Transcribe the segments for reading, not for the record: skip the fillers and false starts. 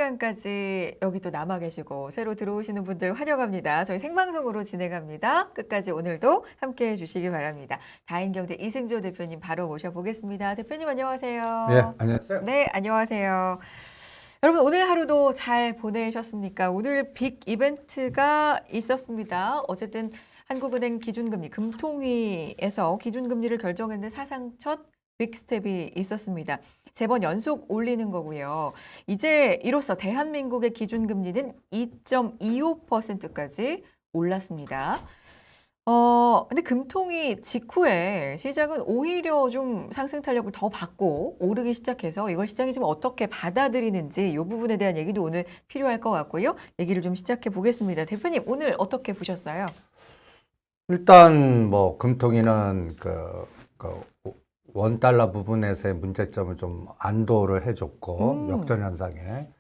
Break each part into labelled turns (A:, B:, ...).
A: 시간까지 여기 또 남아 계시고 새로 들어오시는 분들 환영합니다. 저희 생방송으로 진행합니다. 끝까지 오늘도 함께해 주시기 바랍니다. 다인경제 이승조 대표님 바로 모셔보겠습니다. 대표님 안녕하세요.
B: 네, 안녕하세요.
A: 네, 안녕하세요. 여러분 오늘 하루도 잘 보내셨습니까? 오늘 빅 이벤트가 있었습니다. 어쨌든 한국은행 기준금리 금통위에서 기준금리를 결정했는데 사상 첫 빅스텝이 있었습니다. 세 번 연속 올리는 거고요. 이제 이로써 대한민국의 기준금리는 2.25%까지 올랐습니다. 근데 금통위 직후에 시장은 오히려 좀 상승 탄력을 더 받고 오르기 시작해서 이걸 시장이 지금 어떻게 받아들이는지 이 부분에 대한 얘기도 오늘 필요할 것 같고요. 얘기를 좀 시작해 보겠습니다. 대표님 오늘 어떻게 보셨어요?
B: 일단 뭐 금통위는 그 원달러 부분에서의 문제점을 좀 안도를 해줬고 역전 현상에.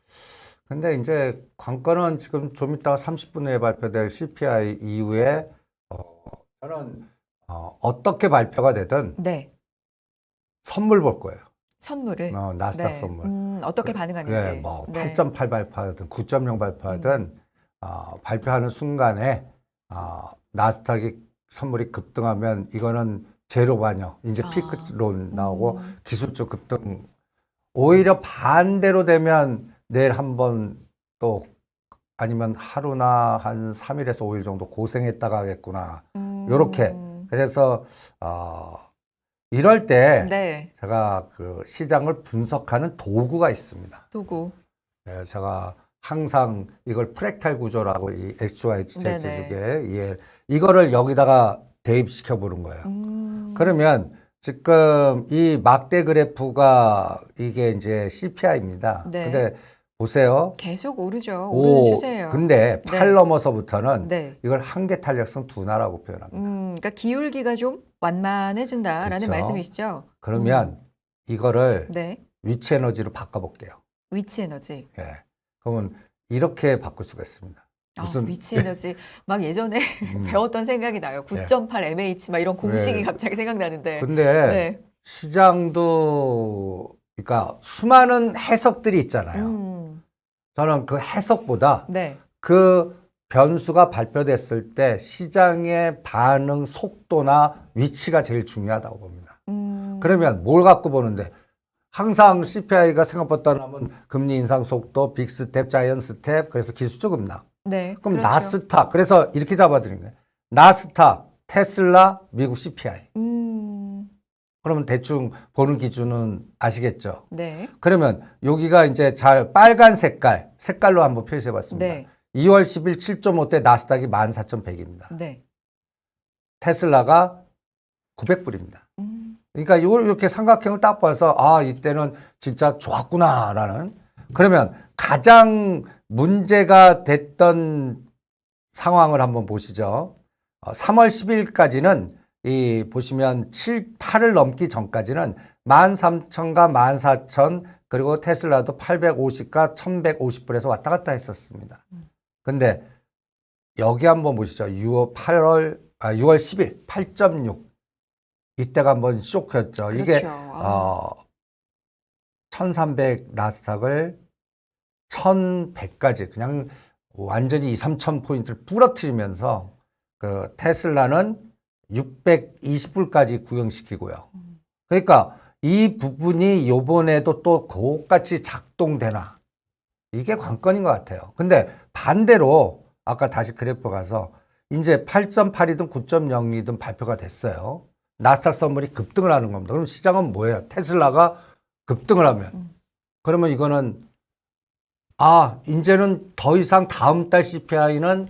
B: 근데 이제 관건은 지금 좀 이따가 30분 후에 발표될 CPI 이후에 저는 어떻게 발표가 되든
A: 네.
B: 선물 볼 거예요.
A: 선물을.
B: 나스닥
A: 네.
B: 선물.
A: 어떻게 반응하는지.
B: 네, 뭐
A: 네.
B: 8.8 발표하든 9.0 발표하든 발표하는 순간에 나스닥이 선물이 급등하면 이거는 제로 반영, 이제 피크론 나오고 기술적 급등. 오히려 반대로 되면 내일 한번 또 아니면 하루나 한 3일에서 5일 정도 고생했다가 하겠구나. 요렇게. 그래서 이럴 때
A: 네.
B: 제가 그 시장을 분석하는 도구가 있습니다.
A: 도구.
B: 네, 제가 항상 이걸 프랙탈 구조라고 이 XYZ 주게 이거를 여기다가 대입시켜 보는 거예요. 그러면 지금 이 막대 그래프가 이게 이제 CPI입니다.
A: 네.
B: 근데 보세요.
A: 계속 오르죠. 오르는 추세예요.
B: 근데
A: 네.
B: 8 넘어서부터는
A: 네.
B: 이걸 한계 탄력성 둔화라고 표현합니다.
A: 그러니까 기울기가 좀 완만해진다라는
B: 그렇죠.
A: 말씀이시죠?
B: 그러면 이거를
A: 네.
B: 위치 에너지로 바꿔볼게요.
A: 위치 에너지.
B: 예. 그러면 이렇게 바꿀 수가 있습니다. 무슨
A: 위치 에너지 막 예전에 배웠던 생각이 나요. 9.8 mH 막 이런 공식이
B: 네.
A: 갑자기 생각나는데.
B: 근데
A: 네.
B: 시장도 그러니까 수많은 해석들이 있잖아요. 저는 그 해석보다
A: 네.
B: 그 변수가 발표됐을 때 시장의 반응 속도나 위치가 제일 중요하다고 봅니다. 그러면 뭘 갖고 보는데 항상 CPI가 생각보다 나면 금리 인상 속도, 빅 스텝, 자이언 스텝, 그래서 기술적 급락.
A: 네.
B: 그럼
A: 그렇죠.
B: 나스닥, 그래서 이렇게 잡아드린 거예요. 나스닥, 테슬라, 미국 CPI. 그러면 대충 보는 기준은 아시겠죠?
A: 네.
B: 그러면 여기가 이제 잘 빨간 색깔로 한번 표시해 봤습니다.
A: 네.
B: 2월 10일 7.5대 나스닥이 14,100입니다.
A: 네.
B: 테슬라가 900불입니다. 그러니까 이렇게 삼각형을 딱 봐서 이때는 진짜 좋았구나라는. 그러면 가장 문제가 됐던 상황을 한번 보시죠. 3월 10일까지는 이 보시면 8을 넘기 전까지는 13,000과 14,000 그리고 테슬라도 850과 1,150불에서 왔다 갔다 했었습니다. 근데 여기 한번 보시죠. 6월 10일 8.6 이때가 한번 쇼크였죠.
A: 그렇죠.
B: 이게 1,300 나스닥을 1,100까지 그냥 완전히 2, 3천 포인트를 부러뜨리면서 그 테슬라는 620불까지 구경시키고요. 그러니까 이 부분이 요번에도 또 그것같이 작동되나 이게 관건인 것 같아요. 근데 반대로 아까 다시 그래프 가서 이제 8.8이든 9.0이든 발표가 됐어요. 나스닥 선물이 급등을 하는 겁니다. 그럼 시장은 뭐예요? 테슬라가 급등을 하면 그러면 이거는 이제는 더 이상 다음 달 CPI는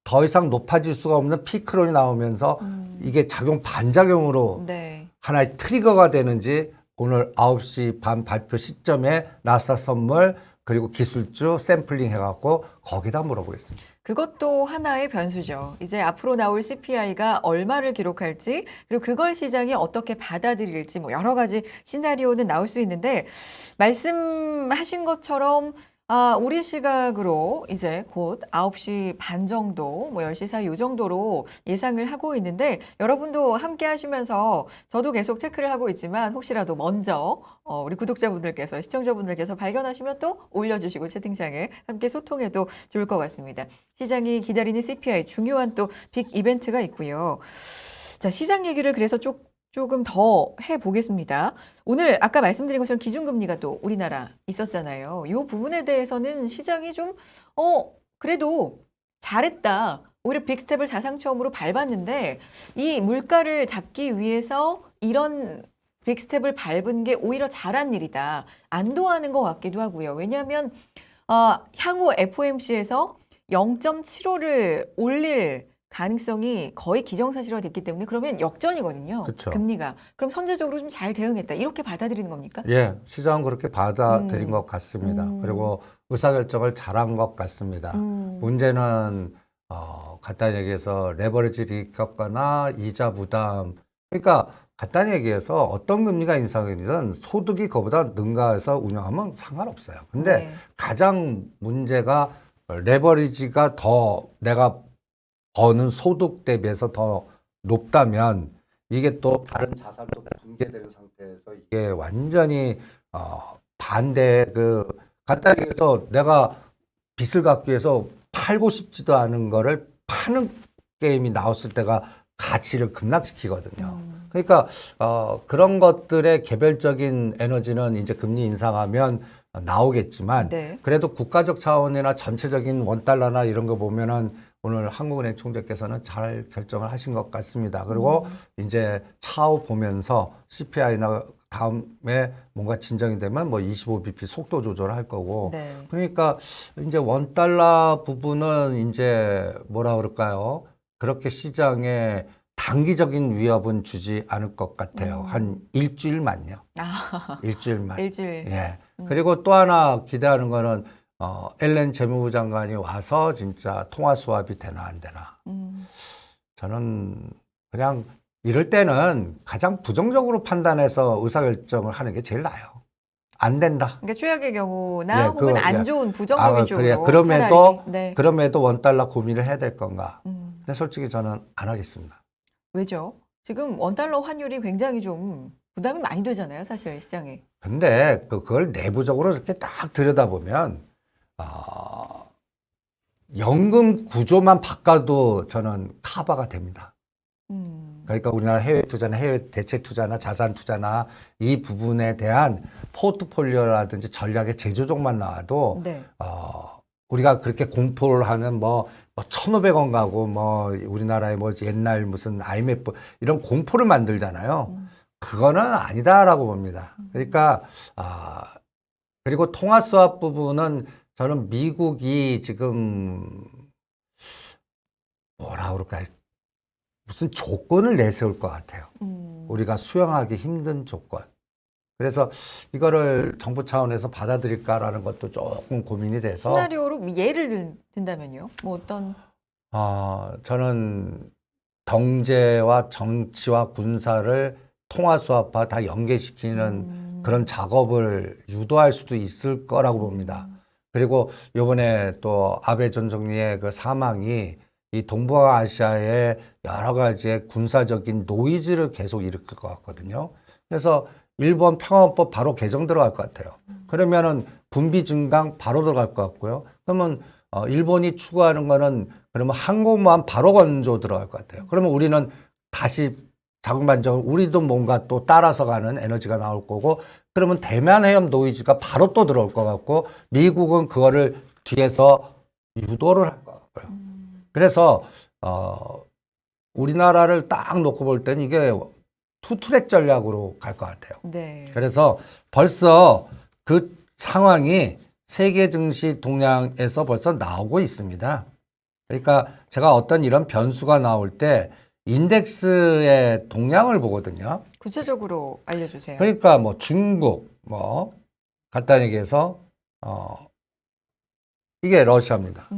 B: 더 이상 높아질 수가 없는 피크론이 나오면서 이게 반작용으로
A: 네.
B: 하나의 트리거가 되는지 오늘 9시 반 발표 시점에 나스닥 선물 그리고 기술주 샘플링 해갖고 거기다 물어보겠습니다.
A: 그것도 하나의 변수죠. 이제 앞으로 나올 CPI가 얼마를 기록할지 그리고 그걸 시장이 어떻게 받아들일지 뭐 여러 가지 시나리오는 나올 수 있는데 말씀하신 것처럼 우리 시각으로 이제 곧 9시 반 정도, 뭐 10시 사이 요 정도로 예상을 하고 있는데 여러분도 함께 하시면서 저도 계속 체크를 하고 있지만 혹시라도 먼저 우리 구독자분들께서, 시청자분들께서 발견하시면 또 올려주시고 채팅창에 함께 소통해도 좋을 것 같습니다. 시장이 기다리는 CPI 중요한 또 빅 이벤트가 있고요. 자, 시장 얘기를 그래서 조금 더 해보겠습니다. 오늘 아까 말씀드린 것처럼 기준금리가 또 우리나라 있었잖아요. 이 부분에 대해서는 시장이 좀, 그래도 잘했다. 오히려 빅스텝을 사상 처음으로 밟았는데 이 물가를 잡기 위해서 이런 빅스텝을 밟은 게 오히려 잘한 일이다. 안도하는 것 같기도 하고요. 왜냐하면 향후 FOMC에서 0.75를 올릴 가능성이 거의 기정사실화 됐기 때문에 그러면 역전이거든요.
B: 그쵸.
A: 금리가. 그럼 선제적으로 좀 잘 대응했다. 이렇게 받아들이는 겁니까?
B: 예, 시장은 그렇게 받아들인 것 같습니다.
A: 음.
B: 그리고 의사결정을 잘한 것 같습니다. 문제는 간단히 얘기해서 레버리지 리스크거나 이자 부담. 그러니까 간단히 얘기해서 어떤 금리가 인상이든 소득이 그보다 능가해서 운영하면 상관없어요. 근데
A: 네.
B: 가장 문제가 레버리지가 더 내가 버는 소득 대비해서 더 높다면 이게 또 다른 자산도 붕괴되는 상태에서 이게 완전히 반대 간단히 해서 내가 빚을 갚기 위해서 팔고 싶지도 않은 거를 파는 게임이 나왔을 때가 가치를 급락시키거든요. 그러니까 그런 것들의 개별적인 에너지는 이제 금리 인상하면 나오겠지만
A: 네.
B: 그래도 국가적 차원이나 전체적인 원달러나 이런 거 보면은 오늘 한국은행 총재께서는 잘 결정을 하신 것 같습니다. 그리고 이제 차후 보면서 CPI나 다음에 뭔가 진정이 되면 뭐 25bp 속도 조절할 거고.
A: 네.
B: 그러니까 이제 원달러 부분은 이제 뭐라 그럴까요? 그렇게 시장에 단기적인 위협은 주지 않을 것 같아요. 한 일주일만요. 일주일만.
A: 일주일.
B: 예. 그리고 또 하나 기대하는 거는 앨런 재무부 장관이 와서 진짜 통화 수합이 되나 안 되나. 저는 그냥 이럴 때는 가장 부정적으로 판단해서 의사결정을 하는 게 제일 나아요. 안 된다.
A: 그러니까 최악의 경우나
B: 예,
A: 혹은 안 좋은 부정적인 쪽으로
B: 그럼에도
A: 차라리. 네.
B: 그럼에도 원달러 고민을 해야 될 건가.
A: 음.
B: 근데 솔직히 저는 안 하겠습니다.
A: 왜죠? 지금 원달러 환율이 굉장히 좀 부담이 많이 되잖아요, 사실 시장에.
B: 근데 그걸 내부적으로 이렇게 딱 들여다보면 연금 구조만 바꿔도 저는 커버가 됩니다. 그러니까 우리나라 해외 투자나 해외 대체 투자나 자산 투자나 이 부분에 대한 포트폴리오라든지 전략의 재조정만 나와도
A: 네.
B: 우리가 그렇게 공포를 하면 뭐 1,500원 가고 뭐 우리나라의 뭐 옛날 무슨 IMF 이런 공포를 만들잖아요. 그거는 아니다라고 봅니다. 그러니까 그리고 통화 수합 부분은 저는 미국이 지금 뭐라 그럴까요? 무슨 조건을 내세울 것 같아요. 우리가 수용하기 힘든 조건. 그래서 이거를 정부 차원에서 받아들일까라는 것도 조금 고민이 돼서.
A: 시나리오로 예를 든다면요? 뭐 어떤?
B: 저는 경제와 정치와 군사를 통화 수합화 다 연계시키는 그런 작업을 유도할 수도 있을 거라고 봅니다. 그리고 이번에 또 아베 전 총리의 그 사망이 이 동북아시아의 여러 가지의 군사적인 노이즈를 계속 일으킬 것 같거든요. 그래서 일본 평화헌법 바로 개정 들어갈 것 같아요. 그러면은 분비 증강 바로 들어갈 것 같고요. 그러면 일본이 추구하는 거는 그러면 항공모함 바로 건조 들어갈 것 같아요. 그러면 우리는 다시 자국만정 우리도 뭔가 또 따라서 가는 에너지가 나올 거고 그러면 대만 해협 노이즈가 바로 또 들어올 것 같고 미국은 그거를 뒤에서 유도를 할 것 같고요. 그래서 우리나라를 딱 놓고 볼 때는 이게 투트랙 전략으로 갈 것 같아요.
A: 네.
B: 그래서 벌써 그 상황이 세계 증시 동향에서 벌써 나오고 있습니다. 그러니까 제가 어떤 이런 변수가 나올 때 인덱스의 동향을 보거든요.
A: 구체적으로 알려주세요.
B: 그러니까 뭐 중국, 뭐 간단히 얘기해서 이게 러시아입니다.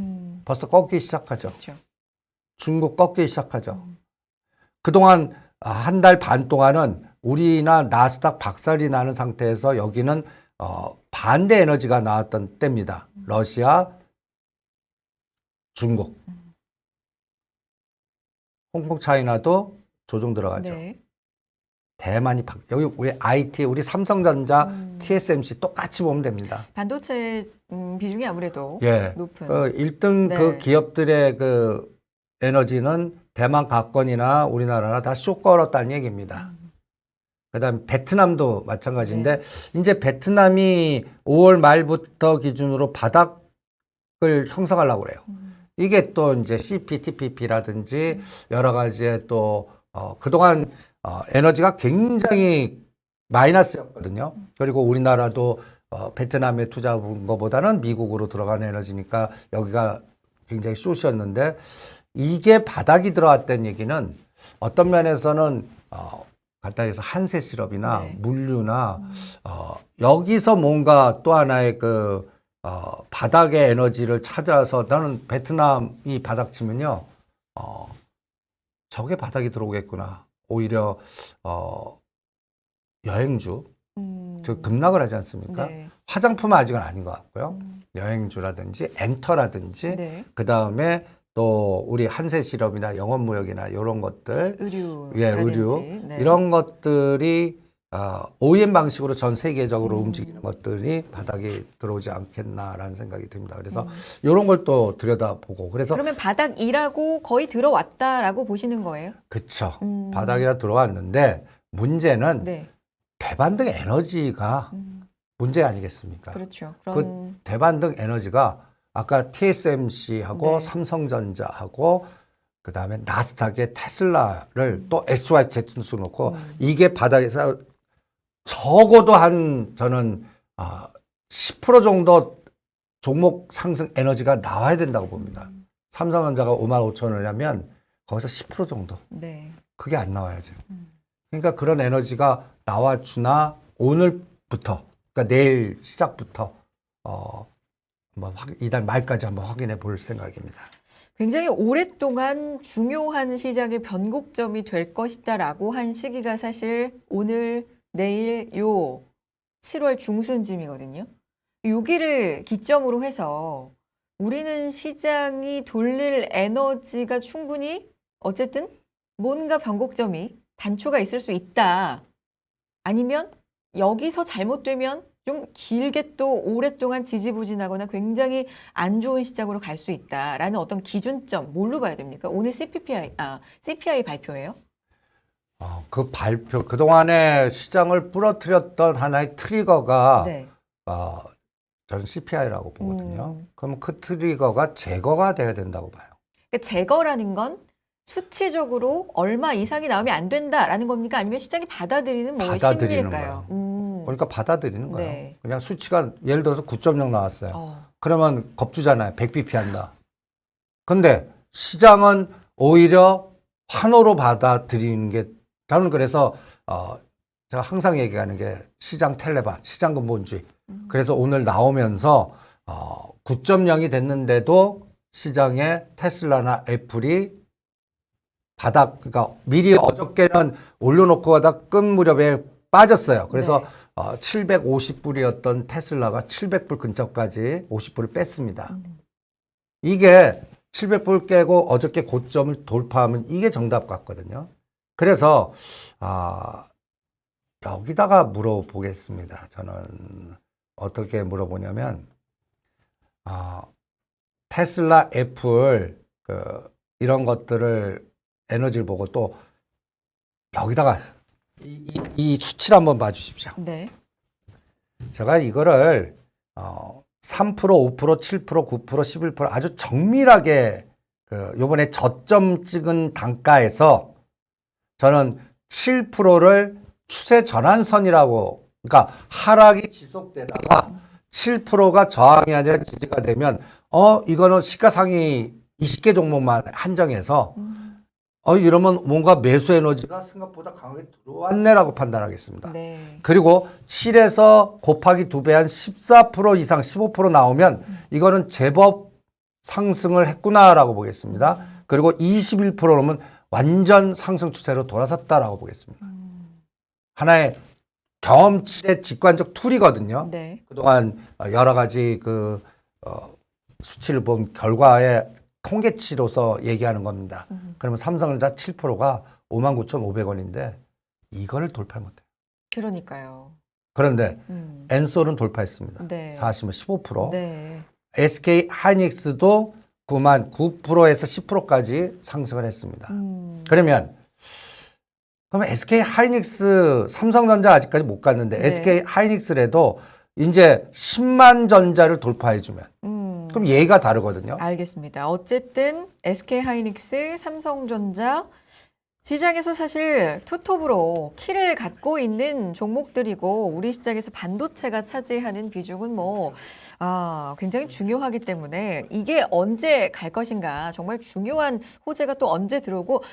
B: 벌써 꺾기 시작하죠.
A: 그렇죠.
B: 중국 꺾기 시작하죠. 그동안 한 달 반 동안은 우리나 나스닥 박살이 나는 상태에서 여기는 반대 에너지가 나왔던 때입니다. 러시아, 중국, 홍콩, 차이나도 조정 들어가죠.
A: 네.
B: 대만이 여기 우리 IT, 우리 삼성전자, TSMC 똑같이 보면 됩니다.
A: 반도체 비중이 아무래도
B: 예.
A: 높은.
B: 1등
A: 네.
B: 그 기업들의 그 에너지는 대만 가건이나 우리나라나 다 쇼 걸었다는 얘기입니다. 그다음 베트남도 마찬가지인데 이제 베트남이 5월 말부터 기준으로 바닥을 형성하려고 그래요. 이게 또 이제 CPTPP라든지 여러 가지의 또 그동안 에너지가 굉장히 마이너스였거든요. 그리고 우리나라도 베트남에 투자한 것보다는 미국으로 들어간 에너지니까 여기가 굉장히 숏이었는데 이게 바닥이 들어왔다는 얘기는 어떤 면에서는 간단히 해서 한세 시럽이나
A: 네.
B: 물류나 여기서 뭔가 또 하나의 그 바닥의 에너지를 찾아서 나는 베트남이 바닥 치면요 저게 바닥이 들어오겠구나. 오히려 여행주 즉 급락을 하지 않습니까?
A: 네.
B: 화장품은 아직은 아닌 것 같고요. 여행주라든지 엔터라든지
A: 네.
B: 그 다음에 또 우리 한세실업이나 영업무역이나 이런 것들,
A: 의류.
B: 예, 의류
A: 네.
B: 이런 것들이 OEM 방식으로 전 세계적으로 움직이는 것들이 바닥에 들어오지 않겠나라는 생각이 듭니다. 그래서 이런 걸 또 들여다보고 그래서
A: 그러면 바닥이라고 거의 들어왔다라고 보시는 거예요?
B: 그쵸 바닥이라 들어왔는데 문제는
A: 네.
B: 대반등 에너지가 문제 아니겠습니까?
A: 그렇죠.
B: 그 대반등 에너지가 아까 TSMC하고
A: 네.
B: 삼성전자하고 그 다음에 나스닥의 테슬라를 또 SYZ 수 놓고 이게 바닥에서 적어도 저는 10% 정도 종목 상승 에너지가 나와야 된다고 봅니다. 삼성전자가 55,000원이라면 거기서 10% 정도.
A: 네.
B: 그게 안 나와야죠. 그러니까 그런 에너지가 나와주나 오늘부터, 그러니까 내일 시작부터 한번 이달 말까지 한번 확인해 볼 생각입니다.
A: 굉장히 오랫동안 중요한 시장의 변곡점이 될 것이다라고 한 시기가 사실 오늘, 내일 요 7월 중순쯤이거든요. 여기를 기점으로 해서 우리는 시장이 돌릴 에너지가 충분히 어쨌든 뭔가 변곡점이 단초가 있을 수 있다. 아니면 여기서 잘못되면 좀 길게 또 오랫동안 지지부진하거나 굉장히 안 좋은 시장으로 갈 수 있다라는 어떤 기준점 뭘로 봐야 됩니까? 오늘 CPI 발표예요?
B: 그 발표 그동안에 시장을 부러뜨렸던 하나의 트리거가
A: 네.
B: 저는 CPI라고 보거든요. 그럼 그 트리거가 제거가 돼야 된다고 봐요.
A: 그러니까 제거라는 건 수치적으로 얼마 이상이 나오면 안 된다라는 겁니까? 아니면 시장이 받아들이는 뭐의
B: 받아들이는
A: 심리일까요?
B: 그러니까 받아들이는 거예요.
A: 네.
B: 그냥 수치가 예를 들어서 9.0 나왔어요. 그러면 겁주잖아요. 100bp 한다. 근데 시장은 오히려 환호로 받아들이는 게 저는 그래서 제가 항상 얘기하는 게 시장 텔레반, 시장 근본주의. 그래서 오늘 나오면서 9.0이 됐는데도 시장에 테슬라나 애플이 바닥, 그러니까 미리 어저께는 올려놓고 하다 끝 무렵에 빠졌어요. 그래서 750불이었던 테슬라가 700불 근처까지 50불을 뺐습니다. 이게 700불 깨고 어저께 고점을 돌파하면 이게 정답 같거든요. 그래서 여기다가 물어보겠습니다. 저는 어떻게 물어보냐면 테슬라, 애플 이런 것들을 에너지를 보고 또 여기다가 이 수치를 한번 봐주십시오.
A: 네.
B: 제가 이거를 3%, 5%, 7%, 9%, 11% 아주 정밀하게 요번에 저점 찍은 단가에서 저는 7%를 추세 전환선이라고, 그러니까 하락이 지속되다가 7%가 저항이 아니라 지지가 되면 이거는 시가상위 20개 종목만 한정해서 이러면 뭔가 매수 에너지가 생각보다 강하게 들어왔네라고 판단하겠습니다.
A: 네.
B: 그리고 7에서 곱하기 2배 한 14% 이상 15% 나오면 이거는 제법 상승을 했구나라고 보겠습니다. 그리고 21%면 완전 상승 추세로 돌아섰다라고 보겠습니다. 하나의 경험치의 직관적 툴이거든요.
A: 네.
B: 그동안 여러 가지 수치를 본 결과의 통계치로서 얘기하는 겁니다. 그러면 삼성전자 7%가 59,500원인데 이거를 돌파 못해요.
A: 그러니까요.
B: 그런데
A: 음.
B: 엔솔은 돌파했습니다.
A: 네.
B: 15%.
A: 네.
B: SK 하이닉스도 9%에서 10%까지 상승을 했습니다. 그러면 SK 하이닉스, 삼성전자 아직까지 못 갔는데
A: 네.
B: SK 하이닉스라도 이제 10만 전자를 돌파해주면 그럼 얘가 다르거든요.
A: 알겠습니다. 어쨌든 SK 하이닉스, 삼성전자 시장에서 사실 투톱으로 키를 갖고 있는 종목들이고 우리 시장에서 반도체가 차지하는 비중은 굉장히 중요하기 때문에 이게 언제 갈 것인가 정말 중요한 호재가 또 언제 들어오고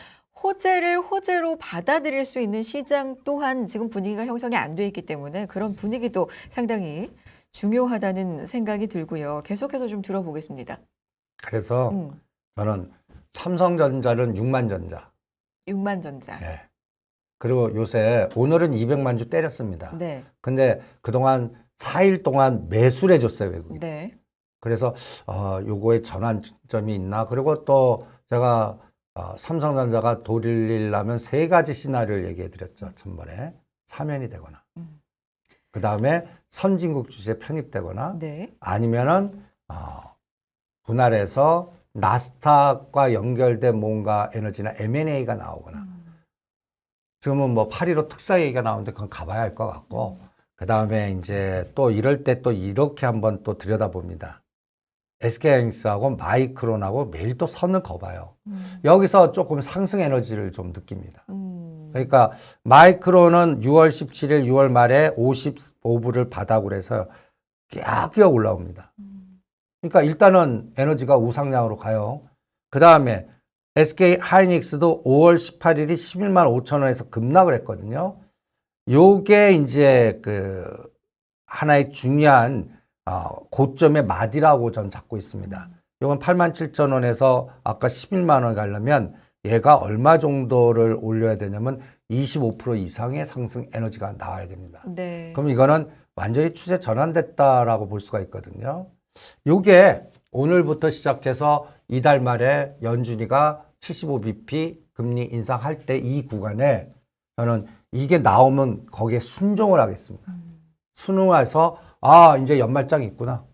A: 호재를 호재로 받아들일 수 있는 시장 또한 지금 분위기가 형성이 안 돼 있기 때문에 그런 분위기도 상당히 중요하다는 생각이 들고요. 계속해서 좀 들어보겠습니다.
B: 그래서 저는 삼성전자는 6만 전자.
A: 6만 전자.
B: 네. 그리고 요새 오늘은 200만 주 때렸습니다.
A: 네.
B: 근데 그동안 4일 동안 매수를 해줬어요, 외국인.
A: 네.
B: 그래서 요거에 전환점이 있나? 그리고 또 제가 삼성전자가 돌리려면 세 가지 시나리오를 얘기해 드렸죠. 전번에 사면이 되거나 그 다음에 선진국 주식에 편입되거나
A: 네.
B: 아니면은 분할해서 나스닥과 연결된 뭔가 에너지나 M&A가 나오거나 지금은 8.15 특사 얘기가 나오는데 그건 가봐야 할 것 같고 그 다음에 이제 또 이럴 때 또 이렇게 한번 또 들여다봅니다. SK하이닉스하고 마이크론하고 매일 또 선을 그어봐요. 여기서 조금 상승 에너지를 좀 느낍니다. 그러니까 마이크론은 6월 17일 6월 말에 55불을 바닥으로 해서 끼역끼역 올라옵니다. 그러니까 일단은 에너지가 우상향으로 가요. 그 다음에 SK 하이닉스도 5월 18일이 11만 5천 원에서 급락을 했거든요. 요게 이제 하나의 중요한 고점의 마디라고 전 잡고 있습니다. 이건 8만 7천 원에서 아까 11만 원 가려면 얘가 얼마 정도를 올려야 되냐면 25% 이상의 상승 에너지가 나와야 됩니다.
A: 네.
B: 그럼 이거는 완전히 추세 전환됐다라고 볼 수가 있거든요. 요게 오늘부터 시작해서 이달 말에 연준이가 75bp 금리 인상할 때 이 구간에 저는 이게 나오면 거기에 순종을 하겠습니다. 순응해서 이제 연말장이 있구나.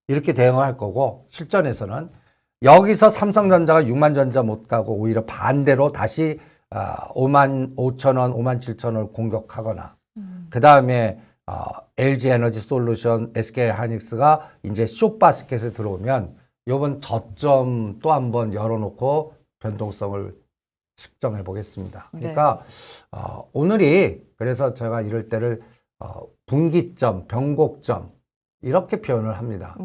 B: 이렇게 대응을 할 거고 실전에서는 여기서 삼성전자가 6만 전자 못 가고 오히려 반대로 다시 5만 5천 원, 5만 7천 원을 공격하거나 그 다음에 LG 에너지 솔루션, SK 하이닉스가 이제 숏바스켓에 들어오면 이번 저점 또 한번 열어놓고 변동성을 측정해 보겠습니다. 그러니까 오늘이 그래서 제가 이럴 때를 분기점, 변곡점 이렇게 표현을 합니다.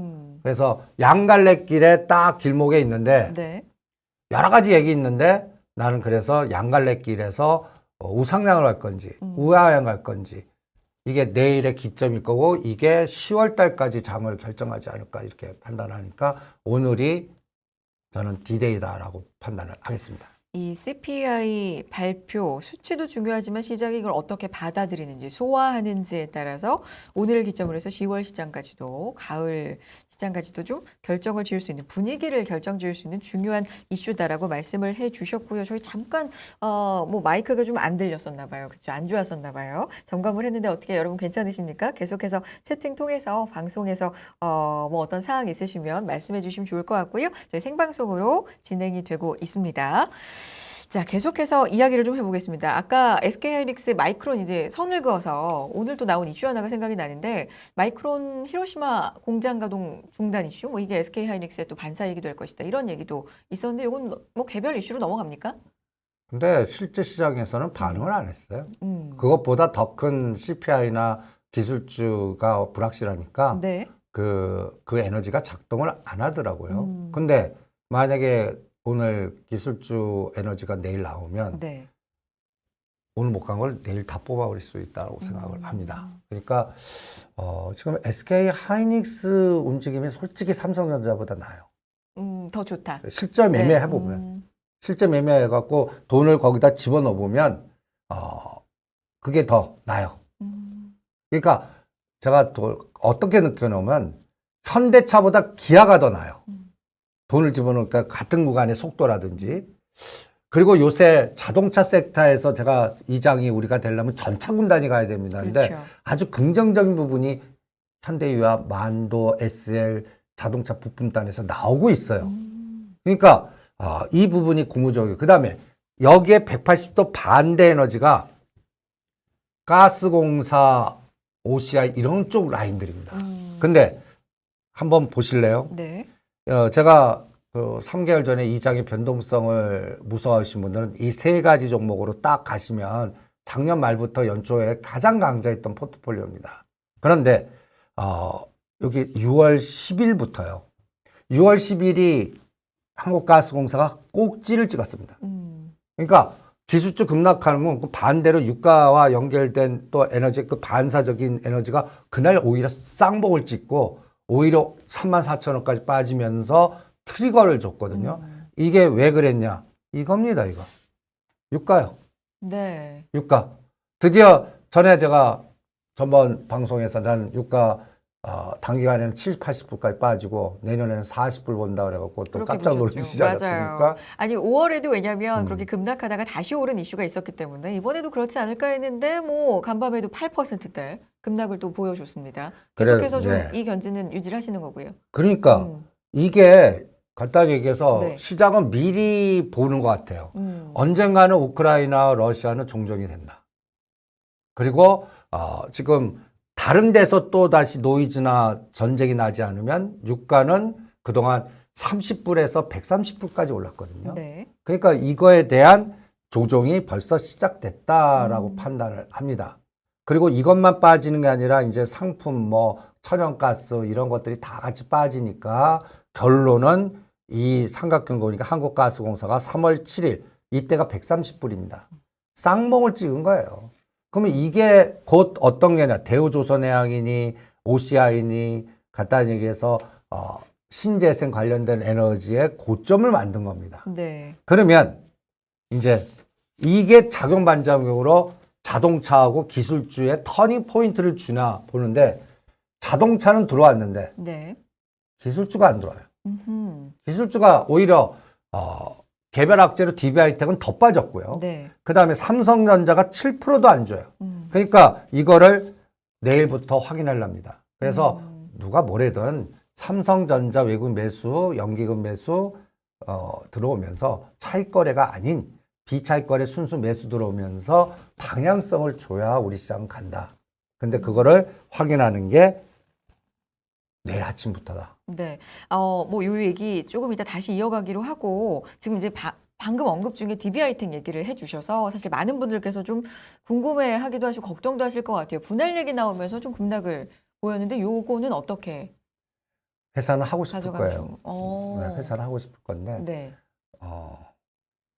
B: 그래서 양갈래길에 딱 길목에 있는데
A: 네.
B: 여러 가지 얘기 있는데 나는 그래서 양갈래길에서 우상향을 할 건지 우하향 할 건지 이게 내일의 기점일 거고 이게 10월 달까지 장을 결정하지 않을까 이렇게 판단하니까 오늘이 저는 D-Day다라고 판단을 하겠습니다.
A: 이 CPI 발표 수치도 중요하지만 시장이 이걸 어떻게 받아들이는지 소화하는지에 따라서 오늘을 기점으로 해서 10월 시장까지도 가을 시장까지도 좀 결정을 지을 수 있는 분위기를 결정 지을 수 있는 중요한 이슈다라고 말씀을 해주셨고요. 저희 잠깐 마이크가 좀 안 들렸었나 봐요. 그렇죠? 안 좋았었나 봐요. 점검을 했는데 어떻게 여러분 괜찮으십니까? 계속해서 채팅 통해서 방송에서 어떤 사항 있으시면 말씀해 주시면 좋을 것 같고요. 저희 생방송으로 진행이 되고 있습니다. 자, 계속해서 이야기를 좀 해보겠습니다. 아까 SK하이닉스 마이크론 이제 선을 그어서 오늘 또 나온 이슈 하나가 생각이 나는데 마이크론 히로시마 공장 가동 중단 이슈, 이게 SK하이닉스의 또 반사이익이 될 것이다. 이런 얘기도 있었는데 이건 개별 이슈로 넘어갑니까?
B: 근데 실제 시장에서는 반응을 안 했어요. 그것보다 더 큰 CPI나 기술주가 불확실하니까
A: 네.
B: 그 에너지가 작동을 안 하더라고요. 근데 만약에 오늘 기술주 에너지가 내일 나오면
A: 네.
B: 오늘 못 간 걸 내일 다 뽑아버릴 수 있다고 생각을 합니다. 그러니까 지금 SK 하이닉스 움직임이 솔직히 삼성전자보다 나아요.
A: 더 좋다.
B: 실제 매매 해보면 실제 매매해갖고 돈을 거기다 집어넣어보면 그게 더 나아요. 그러니까 제가 어떻게 느껴놓으면 현대차보다 기아가 더 나아요. 돈을 집어넣으니까 같은 구간의 속도라든지. 그리고 요새 자동차 섹터에서 제가 이장이 우리가 되려면 전차 군단이 가야 됩니다. 근데
A: 그렇죠.
B: 아주 긍정적인 부분이 현대유압, 만도, SL 자동차 부품단에서 나오고 있어요. 그러니까 이 부분이 고무적이고 그다음에 여기에 180도 반대 에너지가 가스공사, OCI 이런 쪽 라인들입니다. 근데 한번 보실래요?
A: 네.
B: 제가 그 3개월 전에 이장의 변동성을 무서워하시는 분들은 이 세 가지 종목으로 딱 가시면 작년 말부터 연초에 가장 강조했던 포트폴리오입니다. 그런데 여기 6월 10일부터요. 6월 10일이 한국가스공사가 꼭지를 찍었습니다. 그러니까 기술주 급락하면 그 반대로 유가와 연결된 또 에너지, 그 반사적인 에너지가 그날 오히려 쌍봉을 찍고 오히려 34,000원까지 빠지면서 트리거를 줬거든요. 이게 왜 그랬냐? 이겁니다, 이거. 유가요.
A: 네.
B: 유가. 드디어 전에 제가 전번 방송에서 난 유가 단기간에는 70, 80불까지 빠지고 내년에는 40불 본다 그래갖고 또
A: 그렇게
B: 깜짝
A: 보셨죠.
B: 놀라시지 않았습니까?
A: 맞아요. 아니 5월에도 왜냐하면 그렇게 급락하다가 다시 오른 이슈가 있었기 때문에 이번에도 그렇지 않을까 했는데 뭐 간밤에도 8%대 급락을 또 보여줬습니다. 계속해서 좀
B: 네.
A: 이 견지는 유지를 하시는 거고요.
B: 그러니까 이게 간단히 얘기해서
A: 네.
B: 시장은 미리 보는 것 같아요. 언젠가는 우크라이나, 러시아는 종전이 된다. 그리고 지금 다른 데서 또 다시 노이즈나 전쟁이 나지 않으면 유가는 그동안 30불에서 130불까지 올랐거든요.
A: 네.
B: 그러니까 이거에 대한 조정이 벌써 시작됐다라고 판단을 합니다. 그리고 이것만 빠지는 게 아니라 이제 상품 뭐 천연가스 이런 것들이 다 같이 빠지니까 결론은 이 삼각형 보니까 한국가스공사가 3월 7일 이때가 130불입니다. 쌍봉을 찍은 거예요. 그러면 이게 곧 어떤 게냐 대우조선해양이니 OCI니 간단히 얘기해서 신재생 관련된 에너지의 고점을 만든 겁니다.
A: 네.
B: 그러면 이제 이게 작용 반작용으로 자동차하고 기술주의 터닝 포인트를 주나 보는데 자동차는 들어왔는데
A: 네.
B: 기술주가 안 들어와요. 기술주가 오히려 개별 악재로 DB하이텍은 더 빠졌고요.
A: 네.
B: 그 다음에 삼성전자가 7%도 안 줘요. 그러니까 이거를 내일부터 확인하랍니다. 그래서 누가 뭐래든 삼성전자 외국 매수, 연기금 매수 들어오면서 차익거래가 아닌 비차익거래 순수 매수 들어오면서 방향성을 줘야 우리 시장 간다. 근데 그거를 확인하는 게 내일 아침부터다.
A: 네. 뭐 요 얘기 조금 이따 다시 이어가기로 하고 지금 이제 방금 언급 중에 DB하이텍 얘기를 해주셔서 사실 많은 분들께서 좀 궁금해하기도 하시고 걱정도 하실 것 같아요. 분할 얘기 나오면서 좀 급락을 보였는데 요거는 어떻게
B: 회사는 하고 싶을
A: 가져가죠?
B: 거예요. 네, 회사는 하고 싶을 건데
A: 네.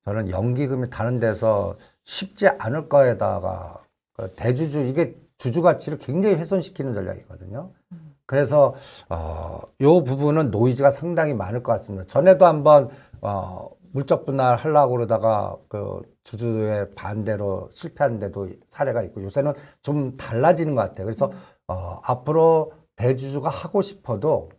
B: 저는 연기금이 다른 데서 쉽지 않을 거에다가 대주주 이게 주주 가치를 굉장히 훼손시키는 전략이거든요. 그래서 요 부분은 노이즈가 상당히 많을 것 같습니다. 전에도 한번 물적 분할 하려고 그러다가 그 주주의 반대로 실패한 데도 사례가 있고 요새는 좀 달라지는 것 같아요. 그래서 앞으로 대주주가 하고 싶어도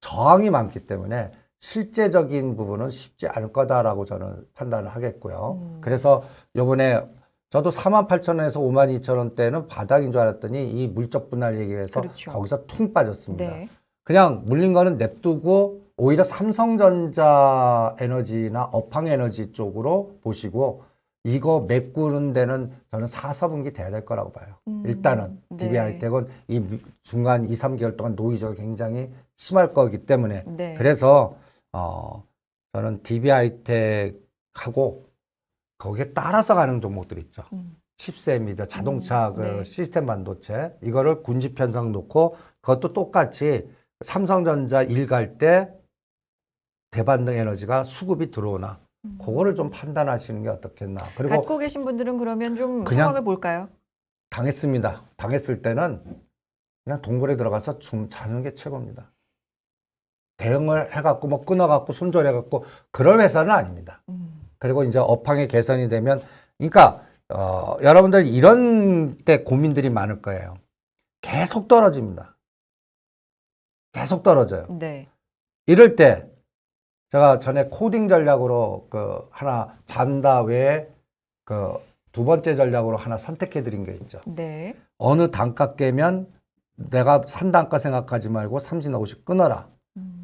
B: 저항이 많기 때문에 실제적인 부분은 쉽지 않을 거다라고 저는 판단을 하겠고요. 그래서 요번에 저도 48,000원에서 52,000원대는 바닥인 줄 알았더니 이 물적 분할 얘기를 해서
A: 그렇죠.
B: 거기서 퉁 빠졌습니다.
A: 네.
B: 그냥 물린 거는 냅두고 오히려 삼성전자 에너지나 업황에너지 쪽으로 보시고 이거 메꾸는 데는 저는 4, 4분기 돼야 될 거라고 봐요. 일단은
A: 네.
B: DB하이텍은 이 중간 2, 3개월 동안 노이즈가 굉장히 심할 거기 때문에
A: 네.
B: 그래서 저는 DB하이텍하고 거기에 따라서 가는 종목들 있죠. 칩셋입니다. 자동차 그
A: 네.
B: 시스템 반도체 이거를 군집 현상 놓고 그것도 똑같이 삼성전자 일 갈 때 대반등 에너지가 수급이 들어오나 그거를 좀 판단하시는 게 어떻겠나. 그리고
A: 갖고 계신 분들은 그러면 좀
B: 그냥
A: 상황을 볼까요?
B: 당했습니다. 당했을 때는 그냥 동굴에 들어가서 자는 게 최고입니다. 대응을 해갖고 뭐 끊어갖고 손절해갖고 그럴 회사는 아닙니다. 그리고 이제 업황이 개선이 되면 그러니까 여러분들 이런 때 고민들이 많을 거예요. 계속 떨어집니다. 계속 떨어져요.
A: 네.
B: 이럴 때 제가 전에 코딩 전략으로 하나 잔다 외에 두 번째 전략으로 하나 선택해 드린 게 있죠.
A: 네.
B: 어느 단가 깨면 내가 산 단가 생각하지 말고 30나 50 끊어라.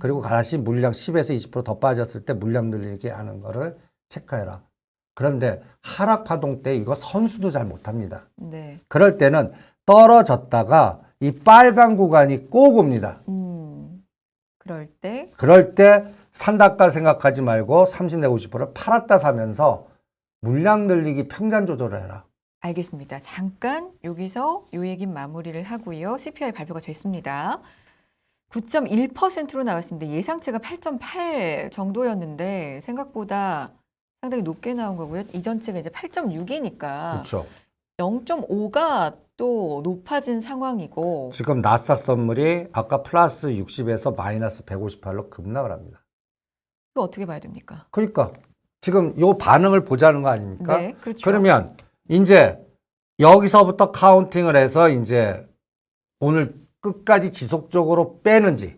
B: 그리고 다시 물량 10에서 20% 더 빠졌을 때 물량 늘리게 하는 거를 체크해라. 그런데 하락 파동 때 이거 선수도 잘 못합니다.
A: 네.
B: 그럴 때는 떨어졌다가 이 빨간 구간이 꼭 옵니다. 그럴 때 산다가 생각하지 말고 30, 50%를 팔았다 사면서 물량 늘리기 평단 조절을 해라.
A: 알겠습니다. 잠깐 여기서 요 얘기 마무리를 하고요. CPI 발표가 됐습니다. 9.1%로 나왔습니다. 예상치가 8.8 정도였는데 생각보다 상당히 높게 나온 거고요. 이전치가 이제 8.6이니까
B: 그렇죠.
A: 0.5가 또 높아진 상황이고
B: 지금 나스닥 선물이 아까 플러스 60에서 마이너스 158로 급락을 합니다.
A: 이거 어떻게 봐야 됩니까?
B: 그러니까 지금 요 반응을 보자는 거 아닙니까?
A: 네, 그렇죠.
B: 그러면 이제 여기서부터 카운팅을 해서 이제 오늘 끝까지 지속적으로 빼는지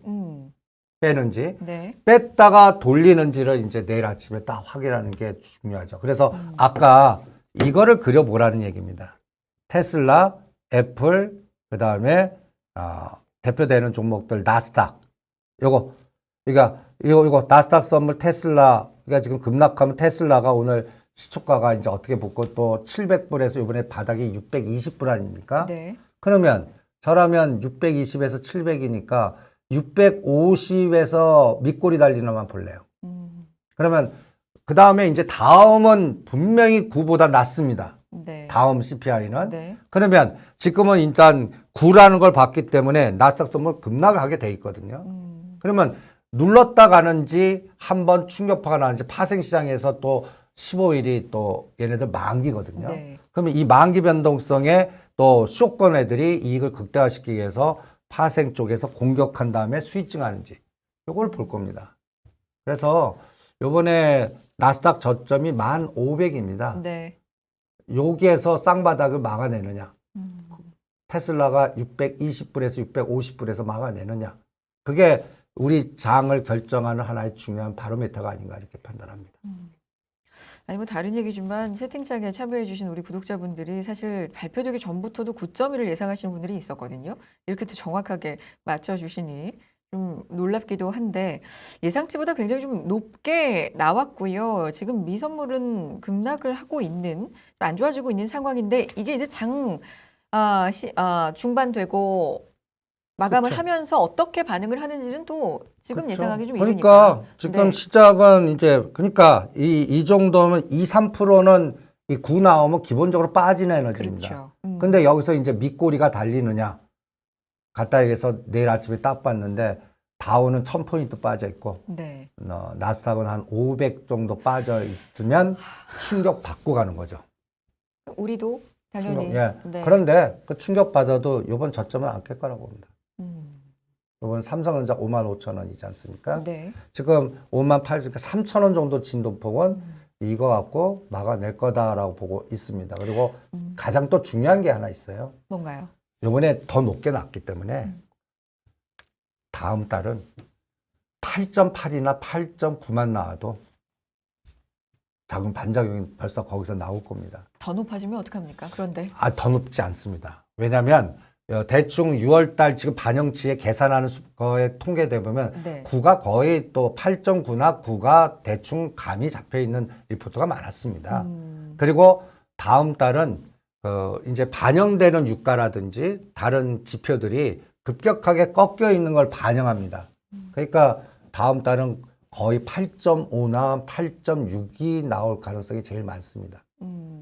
A: 네.
B: 뺐다가 돌리는지를 이제 내일 아침에 딱 확인하는 게 중요하죠. 그래서 아까 이거를 그려보라는 얘기입니다. 테슬라, 애플, 그 다음에 대표되는 종목들 나스닥. 그러니까 이거 나스닥 선물 테슬라가 지금 급락하면 테슬라가 오늘 시초가가 이제 어떻게 붙고 또 700불에서 이번에 바닥이 620불 아닙니까?
A: 네.
B: 그러면 저라면 620에서 700이니까 650에서 밑꼬리 달리는만 볼래요. 그러면 그 다음에 이제 다음은 분명히 9보다 낮습니다.
A: 네.
B: 다음 CPI는.
A: 네.
B: 그러면 지금은 일단 9라는 걸 봤기 때문에 나스닥 선물 급락하게 돼 있거든요. 그러면 눌렀다 가는지 한번 충격파가 나는지 파생시장에서 또 15일이 또 얘네들 만기거든요.
A: 네.
B: 그러면 이 만기 변동성에 또 쇼권 애들이 이익을 극대화시키기 위해서 파생 쪽에서 공격한 다음에 스위칭하는지 이걸 볼 겁니다. 그래서 요번에 나스닥 저점이 1,500입니다.
A: 네.
B: 여기에서 쌍바닥을 막아내느냐. 테슬라가 620불에서 650불에서 막아내느냐. 그게 우리 장을 결정하는 하나의 중요한 바로미터가 아닌가 이렇게 판단합니다.
A: 아니 뭐 다른 얘기지만 채팅창에 참여해 주신 우리 구독자분들이 사실 발표되기 전부터도 9.1을 예상하시는 분들이 있었거든요. 이렇게 또 정확하게 맞춰주시니 좀 놀랍기도 한데 예상치보다 굉장히 좀 높게 나왔고요. 지금 미선물은 급락을 하고 있는 안 좋아지고 있는 상황인데 이게 이제 중반 되고 마감을
B: 그렇죠.
A: 하면서 어떻게 반응을 하는지는 또 지금
B: 그렇죠.
A: 예상하기 좀
B: 그러니까
A: 이르니까.
B: 지금
A: 네.
B: 시작은 이제 그러니까 이 정도면 2, 3%는 이 9 나오면 기본적으로 빠지는 에너지입니다.
A: 그렇죠.
B: 근데 여기서 이제 밑꼬리가 달리느냐. 갔다 얘기해서 내일 아침에 딱 봤는데 다우는 1000포인트 빠져 있고
A: 네.
B: 나스닥은 한 500 정도 빠져 있으면 충격 받고 가는 거죠.
A: 우리도 당연히.
B: 예.
A: 네.
B: 그런데 그 충격 받아도 이번 저점은 안 깰 거라고 봅니다.
A: 음.
B: 이번 삼성전자 55,000원이지 않습니까?
A: 네.
B: 지금 58,000원, 3,000원 정도 진동폭은 이거 갖고 막아낼 거다라고 보고 있습니다. 그리고 가장 또 중요한 게 하나 있어요.
A: 뭔가요?
B: 이번에 더 높게 났기 때문에 다음 달은 8.8이나 8.9만 나와도 작은 반작용이 벌써 거기서 나올 겁니다.
A: 더 높아지면 어떡합니까? 그런데.
B: 더 높지 않습니다. 왜냐하면 대충 6월 달 지금 반영치에 계산하는 거에 통계돼 보면
A: 네.
B: 9가 거의 또 8.9나 9가 대충 감이 잡혀 있는 리포트가 많았습니다. 그리고 다음 달은 이제 반영되는 유가라든지 다른 지표들이 급격하게 꺾여 있는 걸 반영합니다. 그러니까 다음 달은 거의 8.5나 8.6이 나올 가능성이 제일 많습니다.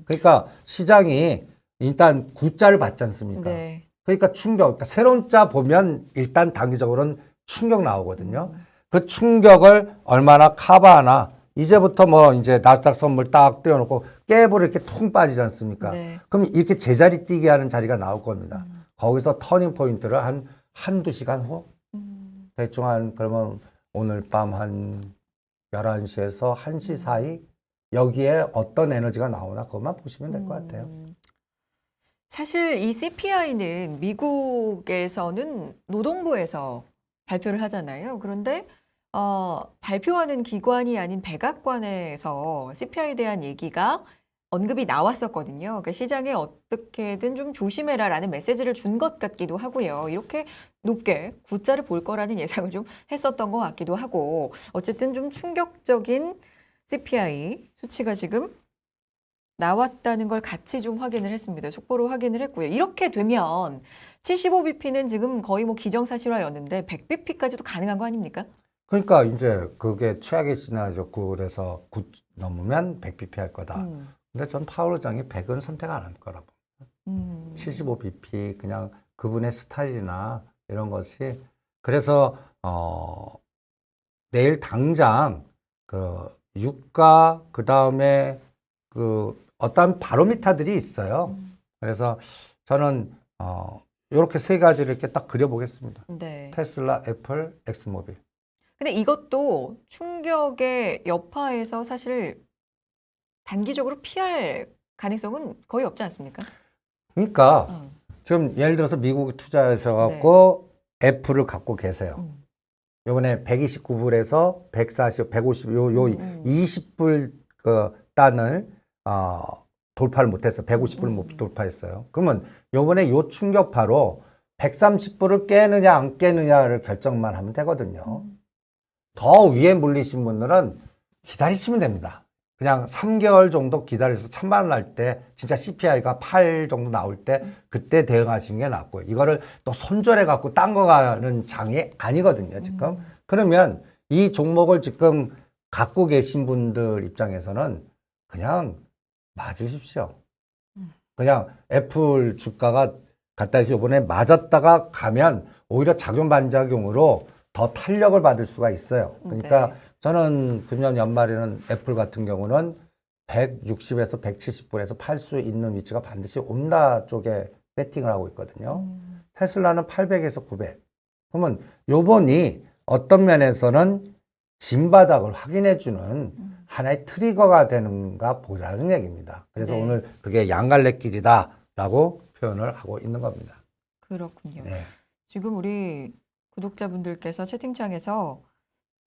B: 그러니까 시장이 일단 9자를 받지 않습니까?
A: 네.
B: 그러니까 충격, 그러니까 새로운 자 보면 일단 단기적으로는 충격 나오거든요. 그 충격을 얼마나 커버하나. 이제부터 뭐 이제 나스닥 선물 딱 떼어놓고 깨부를 이렇게 퉁 빠지지 않습니까?
A: 네.
B: 그럼 이렇게 제자리 뛰게 하는 자리가 나올 겁니다. 거기서 터닝 포인트를 한두 시간 후 대충 그러면 오늘 밤 한 11시에서 1시 사이 여기에 어떤 에너지가 나오나 그것만 보시면 될 것 같아요.
A: 사실 이 CPI는 미국에서는 노동부에서 발표를 하잖아요. 그런데 발표하는 기관이 아닌 백악관에서 CPI에 대한 얘기가 언급이 나왔었거든요. 그러니까 시장에 어떻게든 좀 조심해라라는 메시지를 준 것 같기도 하고요. 이렇게 높게 구자를 볼 거라는 예상을 좀 했었던 것 같기도 하고 어쨌든 좀 충격적인 CPI 수치가 지금 나왔다는 걸 같이 좀 확인을 했습니다. 속보로 확인을 했고요. 이렇게 되면 75bp는 지금 거의 뭐 기정사실화였는데 100bp까지도 가능한 거 아닙니까?
B: 그러니까 이제 그게 최악의 시나리오고 그래서 9 넘으면 100bp 할 거다. 근데 전 파월 의장이 100은 선택 안 할 거라고. 75bp 그냥 그분의 스타일이나 이런 것이 그래서 내일 당장 그 유가 그다음에 그 어떤 바로미터들이 있어요. 그래서 저는 이렇게 세 가지를 이렇게 딱 그려보겠습니다.
A: 네.
B: 테슬라, 애플, 엑스모빌.
A: 근데 이것도 충격의 여파에서 사실 단기적으로 피할 가능성은 거의 없지 않습니까?
B: 그러니까 지금 예를 들어서 미국에 투자하셔 갖고 애플을 갖고 계세요. 요번에 129불에서 140, 150, 요 20불 그 단을 돌파를 못했어요. 150불을 못 돌파했어요. 그러면 요번에 요 충격파로 130불을 깨느냐 안 깨느냐를 결정만 하면 되거든요. 더 위에 물리신 분들은 기다리시면 됩니다. 그냥 3개월 정도 기다려서 천만 원 날 때 진짜 CPI가 8 정도 나올 때 그때 대응하시는 게 낫고요. 이거를 또 손절해 갖고 딴 거 가는 장이 아니거든요, 지금. 그러면 이 종목을 지금 갖고 계신 분들 입장에서는 그냥 맞으십시오. 그냥 애플 주가가 갖다 해서 이번에 맞았다가 가면 오히려 작용 반작용으로 더 탄력을 받을 수가 있어요. 그러니까
A: 네.
B: 저는 금년 연말에는 애플 같은 경우는 160에서 170불에서 팔 수 있는 위치가 반드시 온다 쪽에 배팅을 하고 있거든요. 테슬라는 800에서 900. 그러면 요번이 어떤 면에서는 진바닥을 확인해주는 하나의 트리거가 되는가 보라는 얘기입니다. 그래서
A: 네.
B: 오늘 그게 양갈래길이다라고 표현을 하고 있는 겁니다.
A: 그렇군요.
B: 네.
A: 지금 우리 구독자분들께서 채팅창에서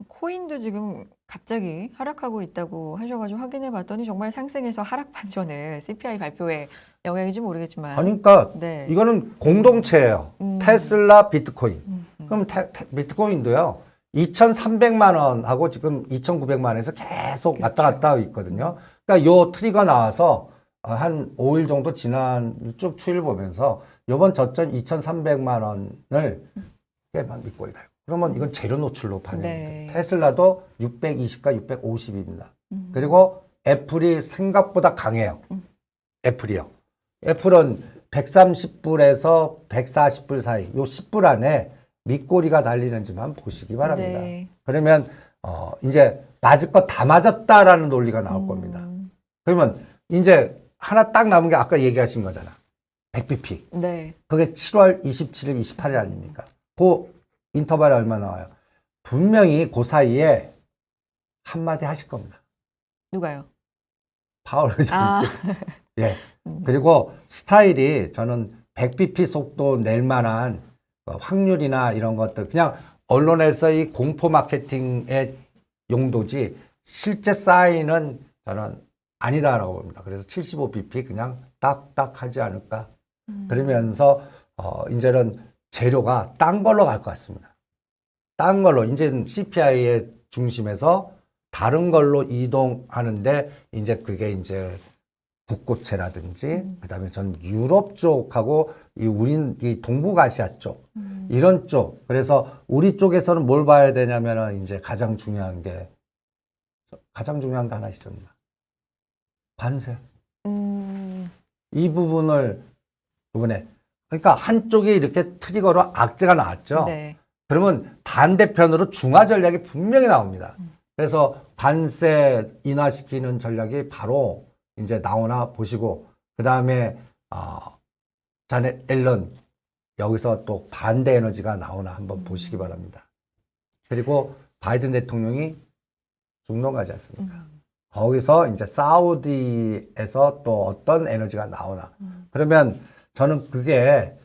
A: 코인도 지금 갑자기 하락하고 있다고 하셔가지고 확인해 봤더니 정말 상승해서 하락 반전을 CPI 발표에 영향인지 모르겠지만.
B: 그러니까
A: 네.
B: 이거는 공동체예요. 테슬라, 비트코인. 그럼 비트코인도요. 2,300만 원하고 지금 2,900만 원에서 계속 왔다 갔다 하고 있거든요. 그러니까 요 트리거 나와서 한 5일 정도 지난 쭉 추이를 보면서 요번 저점 2,300만 원을 깨만 밑꼬리 달고. 그러면 이건 재료 노출로 반영됩니다.
A: 네.
B: 테슬라도 620과 650입니다. 그리고 애플이 생각보다 강해요. 애플이요. 애플은 130불에서 140불 사이, 요 10불 안에 밑꼬리가 달리는지만 보시기 바랍니다.
A: 네.
B: 그러면 이제 맞을 거 다 맞았다라는 논리가 나올 겁니다. 그러면 이제 하나 딱 남은 게 아까 얘기하신 거잖아. 100bp.
A: 네.
B: 그게 7월 27일, 28일 아닙니까? 그 인터벌이 얼마 나와요? 분명히 그 사이에 한마디 하실 겁니다.
A: 누가요?
B: 파월 의장님께서. 예. 그리고 스타일이 저는 100bp 속도 낼 만한 확률이나 이런 것들 그냥 언론에서의 공포 마케팅의 용도지 실제 사인은 저는 아니다라고 봅니다. 그래서 75bp 그냥 딱딱 하지 않을까. 그러면서 이제는 재료가 딴 걸로 갈 것 같습니다. 딴 걸로 이제는 CPI의 중심에서 다른 걸로 이동하는데 이제 그게 이제 북고체라든지 그다음에 전 유럽 쪽하고 이 동북아시아 쪽 이런 쪽 그래서 우리 쪽에서는 뭘 봐야 되냐면은 이제 가장 중요한 게 하나 있습니다. 관세. 이 부분을 이번에 그러니까 한쪽에 이렇게 트리거로 악재가 나왔죠.
A: 네.
B: 그러면 반대편으로 중화 전략이 분명히 나옵니다. 그래서 관세 인하시키는 전략이 바로 이제 나오나 보시고 그 다음에 자넷 앨런 여기서 또 반대 에너지가 나오나 한번 보시기 바랍니다. 그리고 바이든 대통령이 중동 가지 않습니까? 거기서 이제 사우디에서 또 어떤 에너지가 나오나. 그러면 저는 그게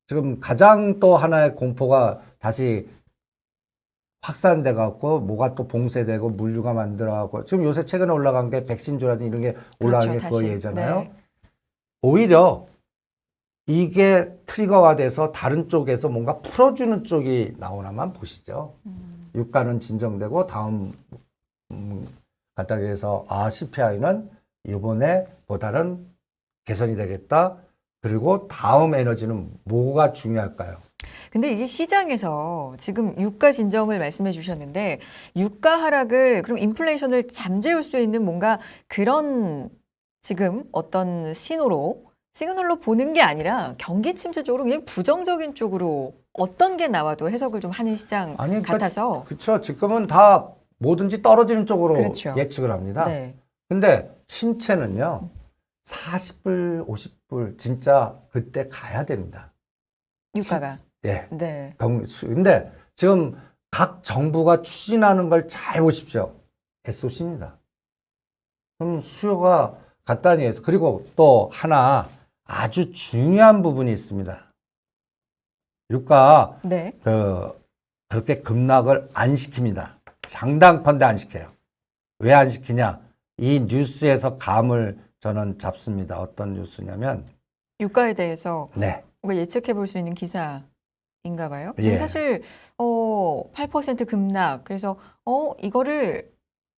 B: 지금 가장 또 하나의 공포가 다시 확산돼 갖고 뭐가 또 봉쇄되고 물류가 만들어가고 지금 요새 최근에 올라간 게 백신주라든지 이런 게 올라간 게 그거 얘기잖아요.
A: 네.
B: 오히려 이게 트리거가 돼서 다른 쪽에서 뭔가 풀어주는 쪽이 나오나만 보시죠. 유가는 진정되고 다음 간단히해서 CPI는 이번에 보다는 개선이 되겠다. 그리고 다음 에너지는 뭐가 중요할까요?
A: 근데 이게 시장에서 지금 유가 진정을 말씀해 주셨는데 유가 하락을 그럼 인플레이션을 잠재울 수 있는 뭔가 그런 지금 어떤 시그널로 보는 게 아니라 경기 침체 쪽으로 그냥 부정적인 쪽으로 어떤 게 나와도 해석을 좀 하는 시장 같아서
B: 그렇죠. 지금은 다 뭐든지 떨어지는 쪽으로
A: 그렇죠.
B: 예측을 합니다.
A: 네.
B: 근데 침체는요. 40불, 50불 진짜 그때 가야 됩니다.
A: 유가가.
B: 예.
A: 네.
B: 근데 지금 각 정부가 추진하는 걸 잘 보십시오. SOC입니다. 그럼 수요가 간단히 해서 그리고 또 하나 아주 중요한 부분이 있습니다. 유가
A: 네.
B: 그렇게 급락을 안 시킵니다. 장담컨대 안 시켜요. 왜 안 시키냐? 이 뉴스에서 감을 저는 잡습니다. 어떤 뉴스냐면
A: 유가에 대해서
B: 네.
A: 뭔가 예측해 볼 수 있는 기사인가 봐요. 지금
B: 예.
A: 사실 8% 급락. 그래서 이거를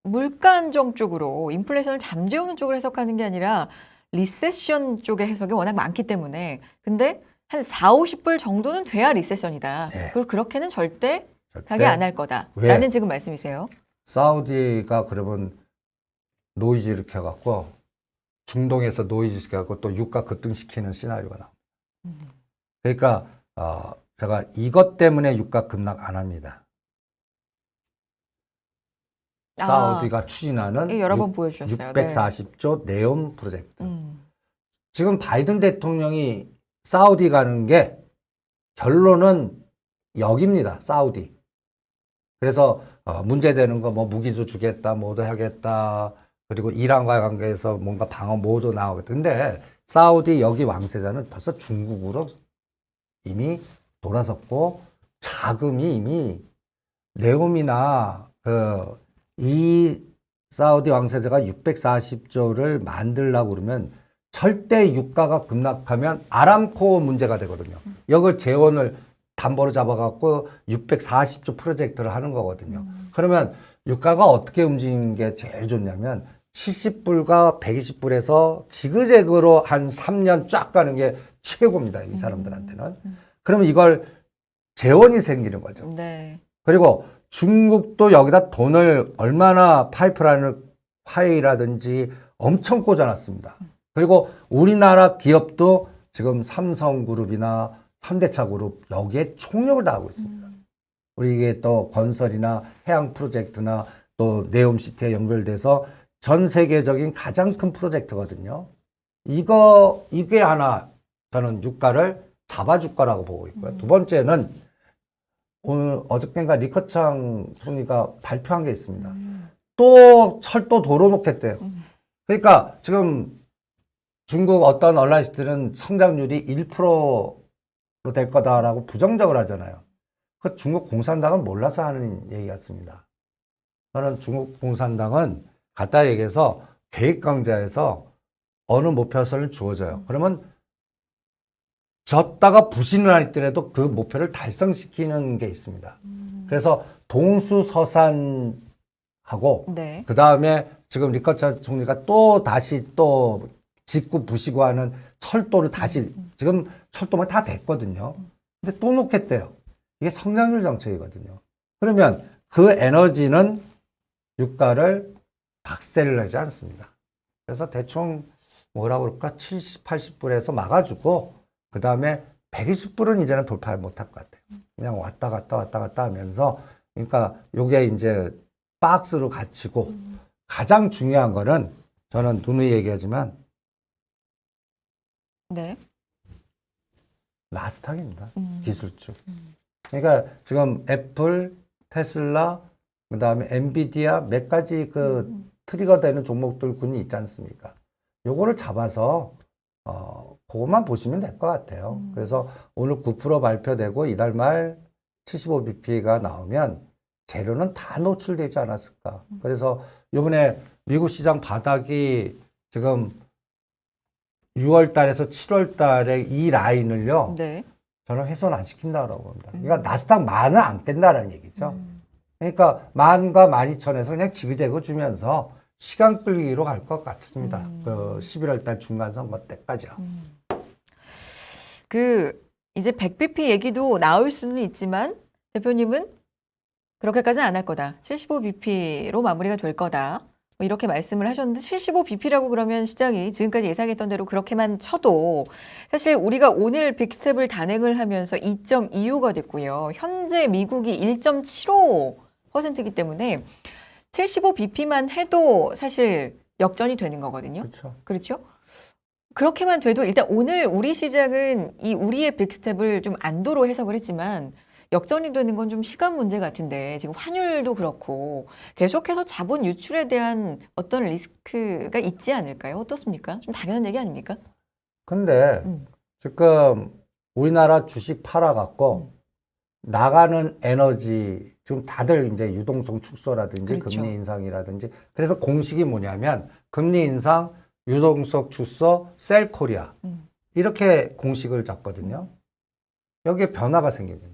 A: 물가 안정 쪽으로 인플레이션을 잠재우는 쪽으로 해석하는 게 아니라 리세션 쪽의 해석이 워낙 많기 때문에 근데 한 4, 50불 정도는 돼야 리세션이다.
B: 예.
A: 그리고 그렇게는 절대
B: 절대
A: 가게 안 할 거다라는
B: 왜?
A: 지금 말씀이세요.
B: 사우디가 그러면 노이즈 일으켜갖고 중동에서 노이즈 시켜갖고 또 유가 급등시키는 시나리오가 나옵니다. 그러니까 제가 이것 때문에 유가 급락 안 합니다. 사우디가 추진하는
A: 여러 번 보여주셨어요.
B: 640조 네옴 프로젝트.
A: 네.
B: 지금 바이든 대통령이 사우디 가는 게 결론은 여기입니다. 사우디. 그래서 문제되는 거 뭐 무기도 주겠다, 뭐도 하겠다. 그리고 이란과의 관계에서 뭔가 방어 뭐도 나오겠다. 근데 사우디 여기 왕세자는 벌써 중국으로 이미 돌아섰고 자금이 이미 네옴이나 이 사우디 왕세자가 640조를 만들려고 그러면 절대 유가가 급락하면 아람코 문제가 되거든요. 이걸 재원을 담보로 잡아갖고 640조 프로젝트를 하는 거거든요. 그러면 유가가 어떻게 움직이는 게 제일 좋냐면 70불과 120불에서 지그재그로 한 3년 쫙 가는 게 최고입니다. 이 사람들한테는. 그러면 이걸 재원이 생기는 거죠.
A: 네.
B: 그리고 중국도 여기다 돈을 얼마나 파이프라인을 화웨이라든지 엄청 꽂아놨습니다. 그리고 우리나라 기업도 지금 삼성그룹이나 현대차그룹 여기에 총력을 다하고 있습니다. 우리 이게 또 건설이나 해양 프로젝트나 또 네옴시티에 연결돼서 전 세계적인 가장 큰 프로젝트거든요. 이게 하나 저는 유가를 잡아줄 거라고 보고 있고요. 두 번째는 오늘 어저께인가 리커창 총리가 발표한 게 있습니다. 또 철도 도로 놓겠대요. 그러니까 지금 중국 어떤 언론사들은 성장률이 1%로 될 거다라고 부정적을 하잖아요. 그 중국 공산당은 몰라서 하는 얘기 같습니다. 저는 중국 공산당은 갖다 얘기해서 계획강좌에서 어느 목표선을 주어져요. 그러면 졌다가 부신을 하더라도 그 목표를 달성시키는 게 있습니다. 그래서 동수서산하고
A: 네.
B: 그 다음에 지금 리커차 총리가 또 다시 또 짓고 부시고 하는 철도를 다시 지금 철도만 다 됐거든요. 근데 또 놓겠대요. 이게 성장률 정책이거든요. 그러면 그 에너지는 유가를 박세를 내지 않습니다. 그래서 대충 뭐라고 그럴까 70, 80불에서 막아주고 그 다음에 120불은 이제는 돌파를 못할 것 같아요. 그냥 왔다 갔다 하면서 그러니까 요게 이제 박스로 갇히고 가장 중요한 거는 저는 누누이 얘기하지만
A: 네.
B: 나스닥입니다. 기술주. 그러니까 지금 애플, 테슬라, 그다음에 엔비디아 몇 가지 그 트리거 되는 종목들군이 있지 않습니까? 요거를 잡아서 그것만 보시면 될 것 같아요. 그래서 오늘 9% 발표되고 이달 말 75bp가 나오면 재료는 다 노출되지 않았을까. 그래서 이번에 미국 시장 바닥이 지금 6월 달에서 7월 달에 이 라인을요.
A: 네.
B: 저는 훼손 안 시킨다고 봅니다. 그러니까 나스닥 만은 안 깬다는 얘기죠. 그러니까 10,000과 12,000에서 그냥 지그재그 주면서 시간 끌기로 갈 것 같습니다. 그 11월 달 중간 선거 때까지요.
A: 이제 100bp 얘기도 나올 수는 있지만 대표님은 그렇게까지는 안 할 거다. 75bp로 마무리가 될 거다. 뭐 이렇게 말씀을 하셨는데 75bp라고 그러면 시장이 지금까지 예상했던 대로 그렇게만 쳐도 사실 우리가 오늘 빅스텝을 단행을 하면서 2.25가 됐고요. 현재 미국이 1.75%이기 때문에 75bp만 해도 사실 역전이 되는 거거든요.
B: 그렇죠.
A: 그렇죠? 그렇게만 돼도 일단 오늘 우리 시장은 이 우리의 빅스텝을 좀 안도로 해석을 했지만 역전이 되는 건 좀 시간 문제 같은데 지금 환율도 그렇고 계속해서 자본 유출에 대한 어떤 리스크가 있지 않을까요? 어떻습니까? 좀 당연한 얘기 아닙니까?
B: 근데 지금 우리나라 주식 팔아갖고 나가는 에너지 지금 다들 이제 유동성 축소라든지
A: 그렇죠.
B: 금리 인상이라든지 그래서 공식이 뭐냐면 금리 인상, 유동성 축소, 셀 코리아 이렇게 공식을 잡거든요. 여기에 변화가 생깁니다.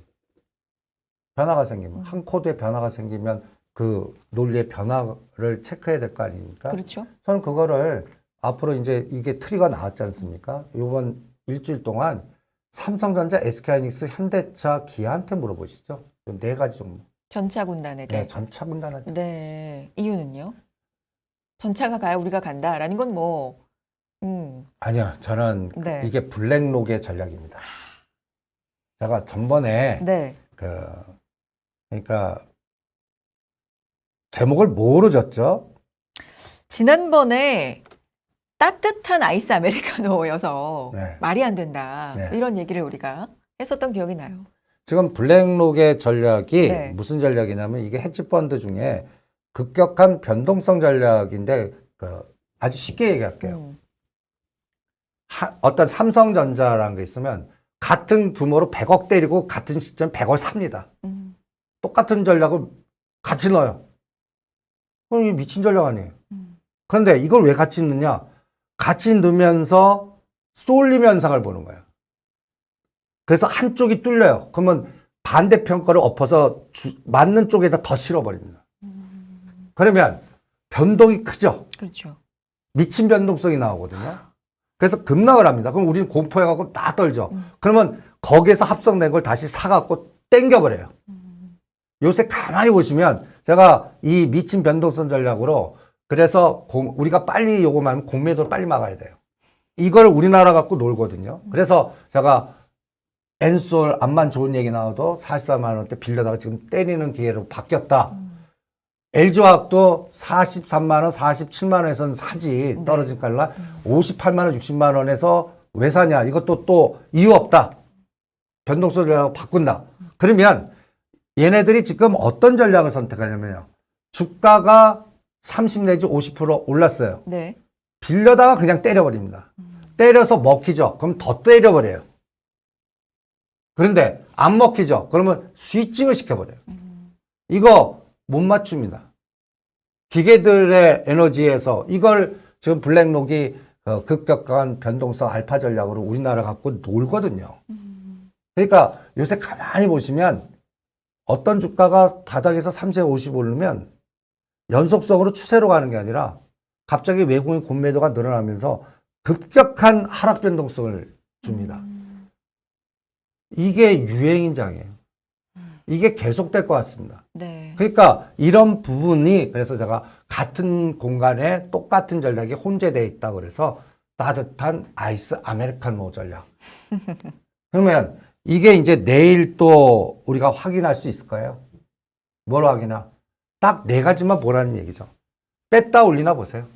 B: 변화가 생기면 한 코드에 변화가 생기면 그 논리의 변화를 체크해야 될 거 아닙니까?
A: 그렇죠.
B: 저는 그거를 앞으로 이제 이게 트리가 나왔지 않습니까? 이번 일주일 동안 삼성전자, SK하이닉스, 현대차, 기아한테 물어보시죠. 네 가지 종목.
A: 전차 군단에 대해.
B: 네, 전차 군단한테.
A: 네. 이유는요? 전차가 가야 우리가 간다라는 건 뭐,
B: 아니요, 저는
A: 네.
B: 이게 블랙록의 전략입니다. 제가 전번에
A: 네.
B: 그러니까 제목을 뭐로 졌죠?
A: 지난번에 따뜻한 아이스 아메리카노여서
B: 네.
A: 말이 안 된다.
B: 네.
A: 이런 얘기를 우리가 했었던 기억이 나요.
B: 지금 블랙록의 전략이
A: 네.
B: 무슨 전략이냐면 이게 헤지펀드 중에 급격한 변동성 전략인데 아주 쉽게 얘기할게요. 어떤 삼성전자라는 게 있으면 같은 규모로 100억 때리고 같은 시점 100억 삽니다. 똑같은 전략을 같이 넣어요. 그럼 이게 미친 전략 아니에요. 그런데 이걸 왜 같이 넣느냐? 같이 넣으면서 쏠림 현상을 보는 거예요. 그래서 한쪽이 뚫려요. 그러면 반대편 거를 엎어서 맞는 쪽에다 더 실어버립니다. 그러면 변동이 크죠?
A: 그렇죠.
B: 미친 변동성이 나오거든요. 그래서 급락을 합니다. 그럼 우리는 공포해갖고 다 떨죠. 그러면 거기에서 합성된 걸 다시 사갖고 땡겨버려요. 요새 가만히 보시면 제가 이 미친 변동성 전략으로 그래서 우리가 빨리 요거만 공매도를 빨리 막아야 돼요. 이걸 우리나라 갖고 놀거든요. 그래서 제가 엔솔 암만 좋은 얘기 나와도 44만 원대 빌려다가 지금 때리는 기회로 바뀌었다. LG화학도 43만 원, 47만 원에서는 사지. 떨어진 깔라. 58만 원, 60만 원에서 왜 사냐. 이것도 또 이유 없다. 변동성 전략을 바꾼다. 그러면 얘네들이 지금 어떤 전략을 선택하냐면요. 주가가 30 내지 50% 올랐어요.
A: 네.
B: 빌려다가 그냥 때려버립니다. 때려서 먹히죠. 그럼 더 때려버려요. 그런데 안 먹히죠. 그러면 스위칭을 시켜버려요. 이거 못 맞춥니다. 기계들의 에너지에서 이걸 지금 블랙록이 급격한 변동성 알파 전략으로 우리나라 갖고 놀거든요. 그러니까 요새 가만히 보시면 어떤 주가가 바닥에서 30, 50 오르면 연속성으로 추세로 가는 게 아니라 갑자기 외국인 공매도가 늘어나면서 급격한 하락 변동성을 줍니다. 이게 유행인장이에요. 이게 계속될 것 같습니다.
A: 네.
B: 그러니까 이런 부분이 그래서 제가 같은 공간에 똑같은 전략이 혼재되어 있다 그래서 따뜻한 아이스 아메리카노 전략. 그러면 이게 이제 내일 또 우리가 확인할 수 있을 거예요. 뭘 확인하? 딱 네 가지만 보라는 얘기죠. 뺐다 올리나 보세요.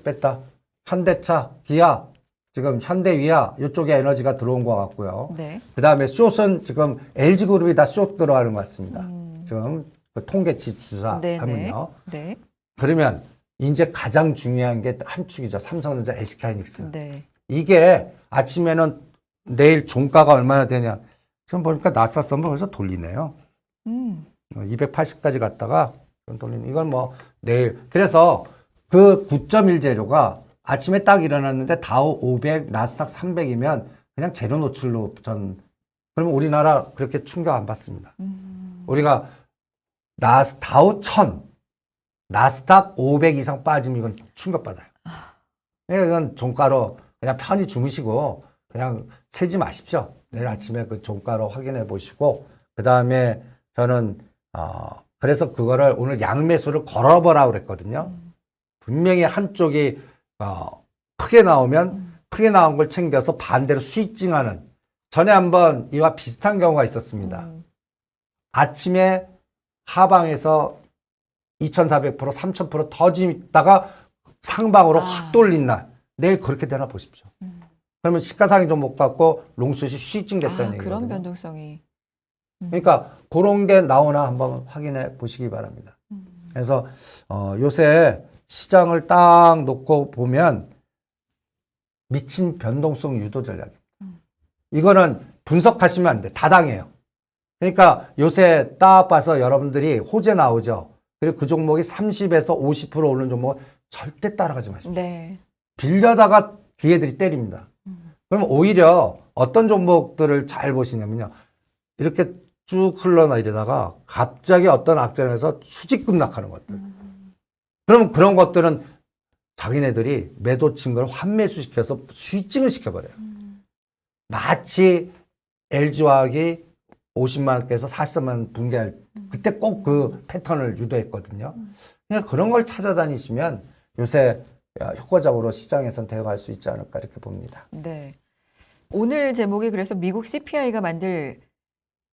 B: 뺐다. 현대차, 기아, 지금 현대위아 이쪽에 에너지가 들어온 것 같고요.
A: 네.
B: 그 다음에 숏은 지금 LG그룹이 다 숏 들어가는 것 같습니다. 지금 그 통계치
A: 네,
B: 주사하면요.
A: 네.
B: 그러면 이제 가장 중요한 게 한 축이죠. 삼성전자, SK하이닉스.
A: 네.
B: 이게 아침에는 내일 종가가 얼마나 되냐. 지금 보니까 나스닥 벌써 돌리네요. 280까지 갔다가 돌리는 이건 뭐 내일. 그래서 그 9.1 재료가 아침에 딱 일어났는데 다우 500, 나스닥 300이면 그냥 재료 노출로 그러면 우리나라 그렇게 충격 안 받습니다. 우리가 다우 1000, 나스닥 500 이상 빠지면 이건 충격받아요. 이건 종가로 그냥 편히 주무시고 그냥 세지 마십시오. 내일 아침에 그 종가로 확인해 보시고 그 다음에 저는 그래서 그거를 오늘 양매수를 걸어보라고 그랬거든요. 분명히 한쪽이 크게 나오면 크게 나온 걸 챙겨서 반대로 스위칭하는 전에 한번 이와 비슷한 경우가 있었습니다. 아침에 하방에서 2,400%, 3,000% 터지다가 상방으로 확 돌린 날 내일 그렇게 되나 보십시오. 그러면 시가상이 좀 못 받고 롱숏이 스위칭 됐다는 얘기거든요.
A: 그런 변동성이.
B: 그러니까 그런 게 나오나 한번 확인해 보시기 바랍니다. 그래서 요새 시장을 딱 놓고 보면 미친 변동성 유도 전략입니다. 이거는 분석하시면 안 돼. 다당해요. 그러니까 요새 딱 봐서 여러분들이 호재 나오죠. 그리고 그 종목이 30에서 50% 오르는 종목은 절대 따라가지 마십시오.
A: 네.
B: 빌려다가 기회들이 때립니다. 그러면 오히려 어떤 종목들을 잘 보시냐면요. 이렇게 쭉 흘러내리다가 갑자기 어떤 악재에서 수직 급락하는 것들. 그러면 그런 것들은 자기네들이 매도 친 걸 환매수시켜서 스위칭을 시켜버려요. 마치 LG화학이 50만 원께서 43만 원 붕괴할 그때 꼭 그 패턴을 유도했거든요. 그러니까 그런 걸 찾아다니시면 요새 효과적으로 시장에선 대응할 수 있지 않을까 이렇게 봅니다.
A: 네. 오늘 제목이 그래서 미국 CPI가 만들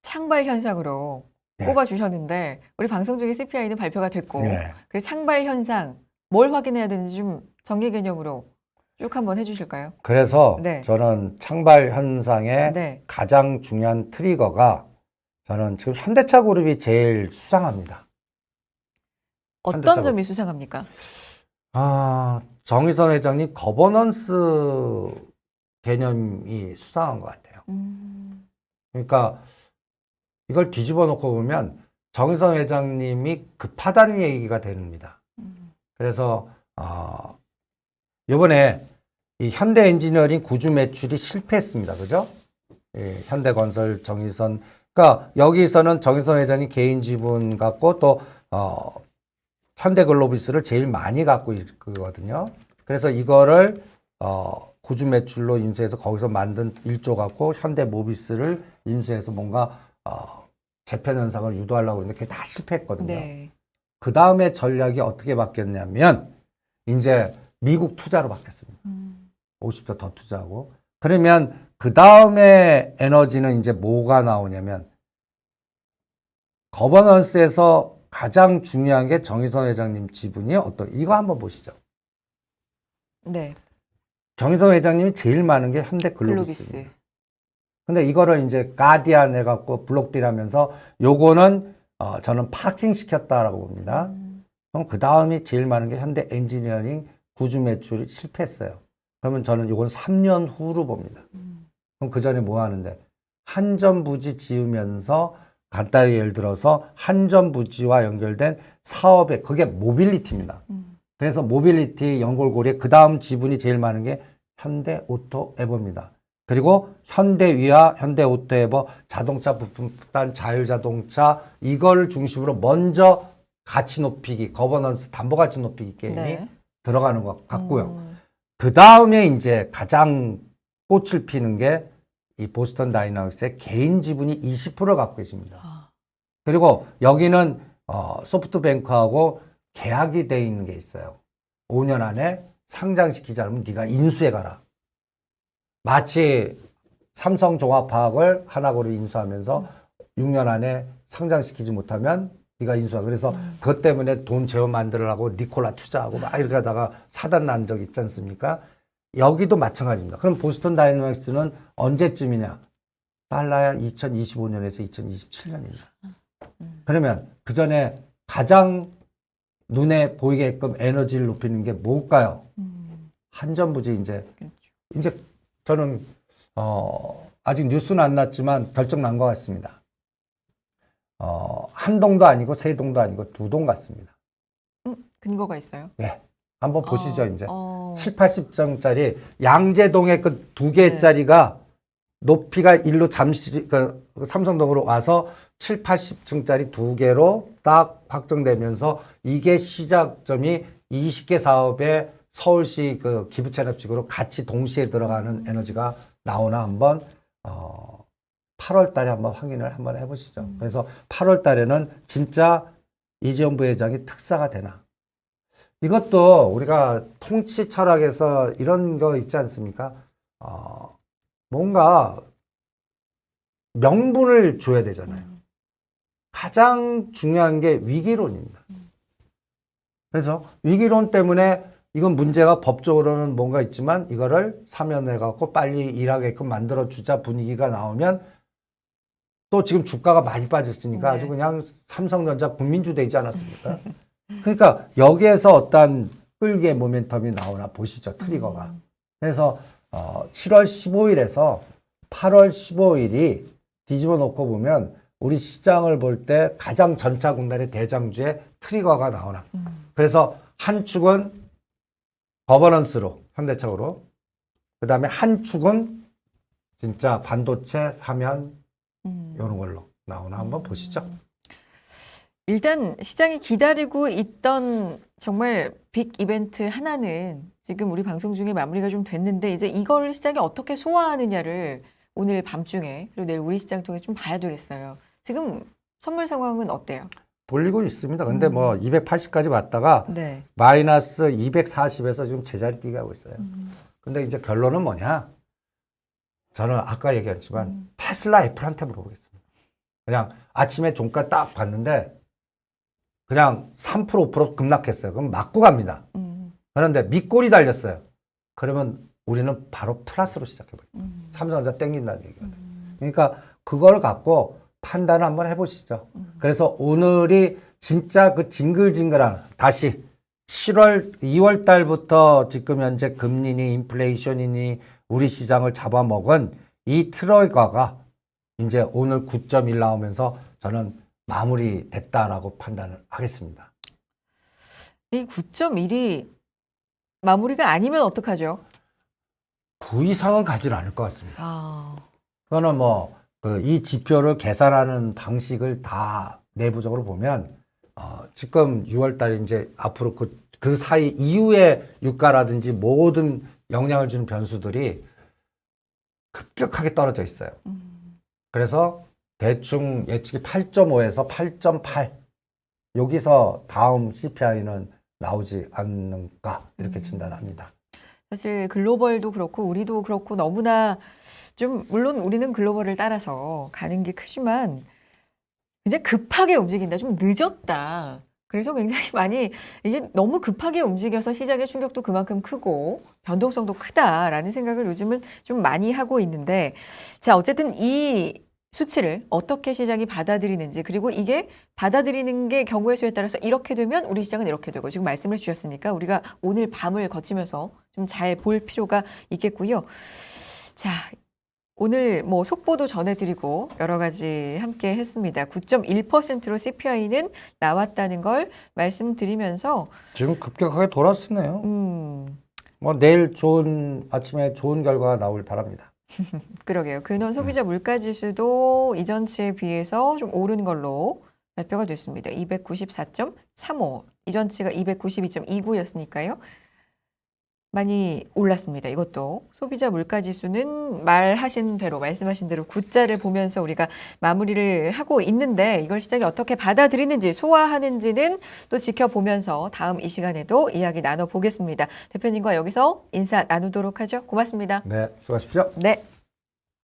A: 창발 현상으로
B: 네.
A: 꼽아주셨는데 우리 방송 중에 CPI는 발표가 됐고
B: 네.
A: 그래서 창발 현상 뭘 확인해야 되는지 좀 정리 개념으로 쭉 한번 해주실까요?
B: 그래서
A: 네.
B: 저는 창발 현상의
A: 네.
B: 가장 중요한 트리거가 저는 지금 현대차 그룹이 제일 수상합니다.
A: 어떤
B: 현대차
A: 점이 수상합니까?
B: 정의선 회장님 거버넌스 개념이 수상한 것 같아요. 그러니까 이걸 뒤집어 놓고 보면 정의선 회장님이 급하다는 얘기가 됩니다. 그래서 이번에 이 현대 엔지니어링 구주 매출이 실패했습니다. 그죠? 예, 현대건설, 정의선. 그러니까 여기서는 정의선 회장이 개인 지분 갖고 또 현대글로비스를 제일 많이 갖고 있거든요. 그래서 이거를 구주 매출로 인수해서 거기서 만든 1조 갖고 현대모비스를 인수해서 뭔가 재편 현상을 유도하려고 했는데 그게 다 실패했거든요.
A: 네.
B: 그 다음에 전략이 어떻게 바뀌었냐면 이제 미국 투자로 바뀌었습니다. 50도 더 투자하고. 그러면 그 다음에 에너지는 이제 뭐가 나오냐면 거버넌스에서 가장 중요한 게 정의선 회장님 지분이 이거 한번 보시죠.
A: 네.
B: 정의선 회장님이 제일 많은 게 현대글로비스.
A: 글로비스.
B: 근데 이거를 이제 가디안 해갖고 블록딜하면서 요거는 저는 파킹 시켰다라고 봅니다. 그럼 그 다음이 제일 많은 게 현대 엔지니어링 구주 매출이 실패했어요. 그러면 저는 요건 3년 후로 봅니다. 그럼 그 전에 뭐 하는데 한전부지 지으면서 간단히 예를 들어서 한전부지와 연결된 사업에 그게 모빌리티입니다. 그래서 모빌리티 연골고리에 그 다음 지분이 제일 많은 게 현대오토에버입니다. 그리고 현대위아, 현대오토에버, 자동차 부품단, 자율자동차 이걸 중심으로 먼저 가치 높이기, 거버넌스, 담보가치 높이기 게임이
A: 네.
B: 들어가는 것 같고요. 그 다음에 이제 가장 꽃을 피는 게 이 보스턴 다이나믹스의 개인 지분이 20%를 갖고 계십니다. 그리고 여기는 소프트뱅크하고 계약이 돼 있는 게 있어요. 5년 안에 상장시키지 않으면 네가 인수해 가라. 마치 삼성종합화학을 하나고를 인수하면서 6년 안에 상장시키지 못하면 네가 인수하고 그래서 그것 때문에 돈 제어 만들으라고 니콜라 투자하고 막 이렇게 하다가 사단 난 적 있지 않습니까? 여기도 마찬가지입니다. 그럼 보스턴 다이내믹스는 언제쯤이냐? 빨라야 2025년에서 2027년입니다. 그러면 그 전에 가장 눈에 보이게끔 에너지를 높이는 게 뭘까요? 한전부지 이제 저는 아직 뉴스는 안 났지만 결정 난 것 같습니다. 한 동도 아니고 세 동도 아니고 두 동 같습니다.
A: 근거가 있어요?
B: 예. 한번 보시죠, 이제. 7, 80정짜리 양재동에 그 두 개짜리가 높이가 일로 잠시 삼성동으로 와서 7, 80층짜리 두 개로 딱 확정되면서 이게 시작점이 20개 사업에 서울시 그 기부 체납식으로 같이 동시에 들어가는 에너지가 나오나 한번 8월 달에 한번 확인을 한번 해보시죠. 그래서 8월 달에는 진짜 이재용 부회장이 특사가 되나? 이것도 우리가 통치 철학에서 이런 거 있지 않습니까? 뭔가 명분을 줘야 되잖아요. 가장 중요한 게 위기론입니다. 그래서 위기론 때문에 이건 문제가 법적으로는 뭔가 있지만 이거를 사면해갖고 빨리 일하게끔 만들어주자 분위기가 나오면 또 지금 주가가 많이 빠졌으니까 아주 그냥 삼성전자 국민주 되지 않았습니까? 그러니까 여기에서 어떤 끌기의 모멘텀이 나오나 보시죠. 트리거가. 그래서 7월 15일에서 8월 15일이 뒤집어 놓고 보면 우리 시장을 볼 때 가장 전차공단의 대장주의 트리거가 나오나. 그래서 한 축은 거버넌스로 현대적으로 그 다음에 한 축은 진짜 반도체 사면 이런 걸로 나오나 한번 보시죠.
A: 일단 시장이 기다리고 있던 정말 빅 이벤트 하나는 지금 우리 방송 중에 마무리가 좀 됐는데 이제 이걸 시장이 어떻게 소화하느냐를 오늘 밤중에 그리고 내일 우리 시장 통해 좀 봐야 되겠어요. 지금 선물 상황은 어때요?
B: 돌리고 있습니다. 근데 뭐 280까지 왔다가
A: 네.
B: 마이너스 240에서 지금 제자리 뛰게 하고 있어요. 근데 이제 결론은 뭐냐? 저는 아까 얘기했지만 테슬라 애플한테 물어보겠습니다. 그냥 아침에 종가 딱 봤는데 그냥 3% 5% 급락했어요. 그럼 맞고 갑니다. 그런데 밑골이 달렸어요. 그러면 우리는 바로 플러스로 시작해버려요. 삼성전자 땡긴다는 얘기거든요. 그러니까 그걸 갖고 판단을 한번 해보시죠. 그래서 오늘이 진짜 그 징글징글한 다시 2월 달부터 지금 현재 금리니 인플레이션이니 우리 시장을 잡아먹은 이 트로이카가 이제 오늘 9.1 나오면서 저는 마무리 됐다라고 판단을 하겠습니다.
A: 이 9.1이 마무리가 아니면 어떡하죠?
B: 그 이상은 가지 않을 것 같습니다. 그거는 뭐 이 지표를 계산하는 방식을 다 내부적으로 보면 지금 6월 달에 이제 앞으로 그 사이 이후에 유가라든지 모든 영향을 주는 변수들이 급격하게 떨어져 있어요. 그래서 대충 예측이 8.5에서 8.8 여기서 다음 CPI는 나오지 않는가 이렇게 진단합니다.
A: 사실 글로벌도 그렇고 우리도 그렇고 너무나 좀 물론 우리는 글로벌을 따라서 가는 게 크지만 굉장히 급하게 움직인다. 좀 늦었다. 그래서 굉장히 많이 이게 너무 급하게 움직여서 시장의 충격도 그만큼 크고 변동성도 크다라는 생각을 요즘은 좀 많이 하고 있는데 자 어쨌든 이 수치를 어떻게 시장이 받아들이는지 그리고 이게 받아들이는 게 경우의 수에 따라서 이렇게 되면 우리 시장은 이렇게 되고 지금 말씀을 주셨으니까 우리가 오늘 밤을 거치면서 좀 잘 볼 필요가 있겠고요. 자 오늘 뭐 속보도 전해드리고 여러 가지 함께 했습니다. 9.1%로 CPI는 나왔다는 걸 말씀드리면서
B: 지금 급격하게 돌아서네요. 뭐 내일 아침에 좋은 결과가 나올 바랍니다.
A: 그러게요. 근원 소비자 물가지수도 이전치에 비해서 좀 오른 걸로 발표가 됐습니다. 294.35. 이전치가 292.29였으니까요. 많이 올랐습니다. 이것도 소비자 물가지수는 말씀하신 대로 9자를 보면서 우리가 마무리를 하고 있는데 이걸 시장이 어떻게 받아들이는지 소화하는지는 또 지켜보면서 다음 이 시간에도 이야기 나눠보겠습니다. 대표님과 여기서 인사 나누도록 하죠. 고맙습니다.
B: 네, 수고하십시오.
A: 네.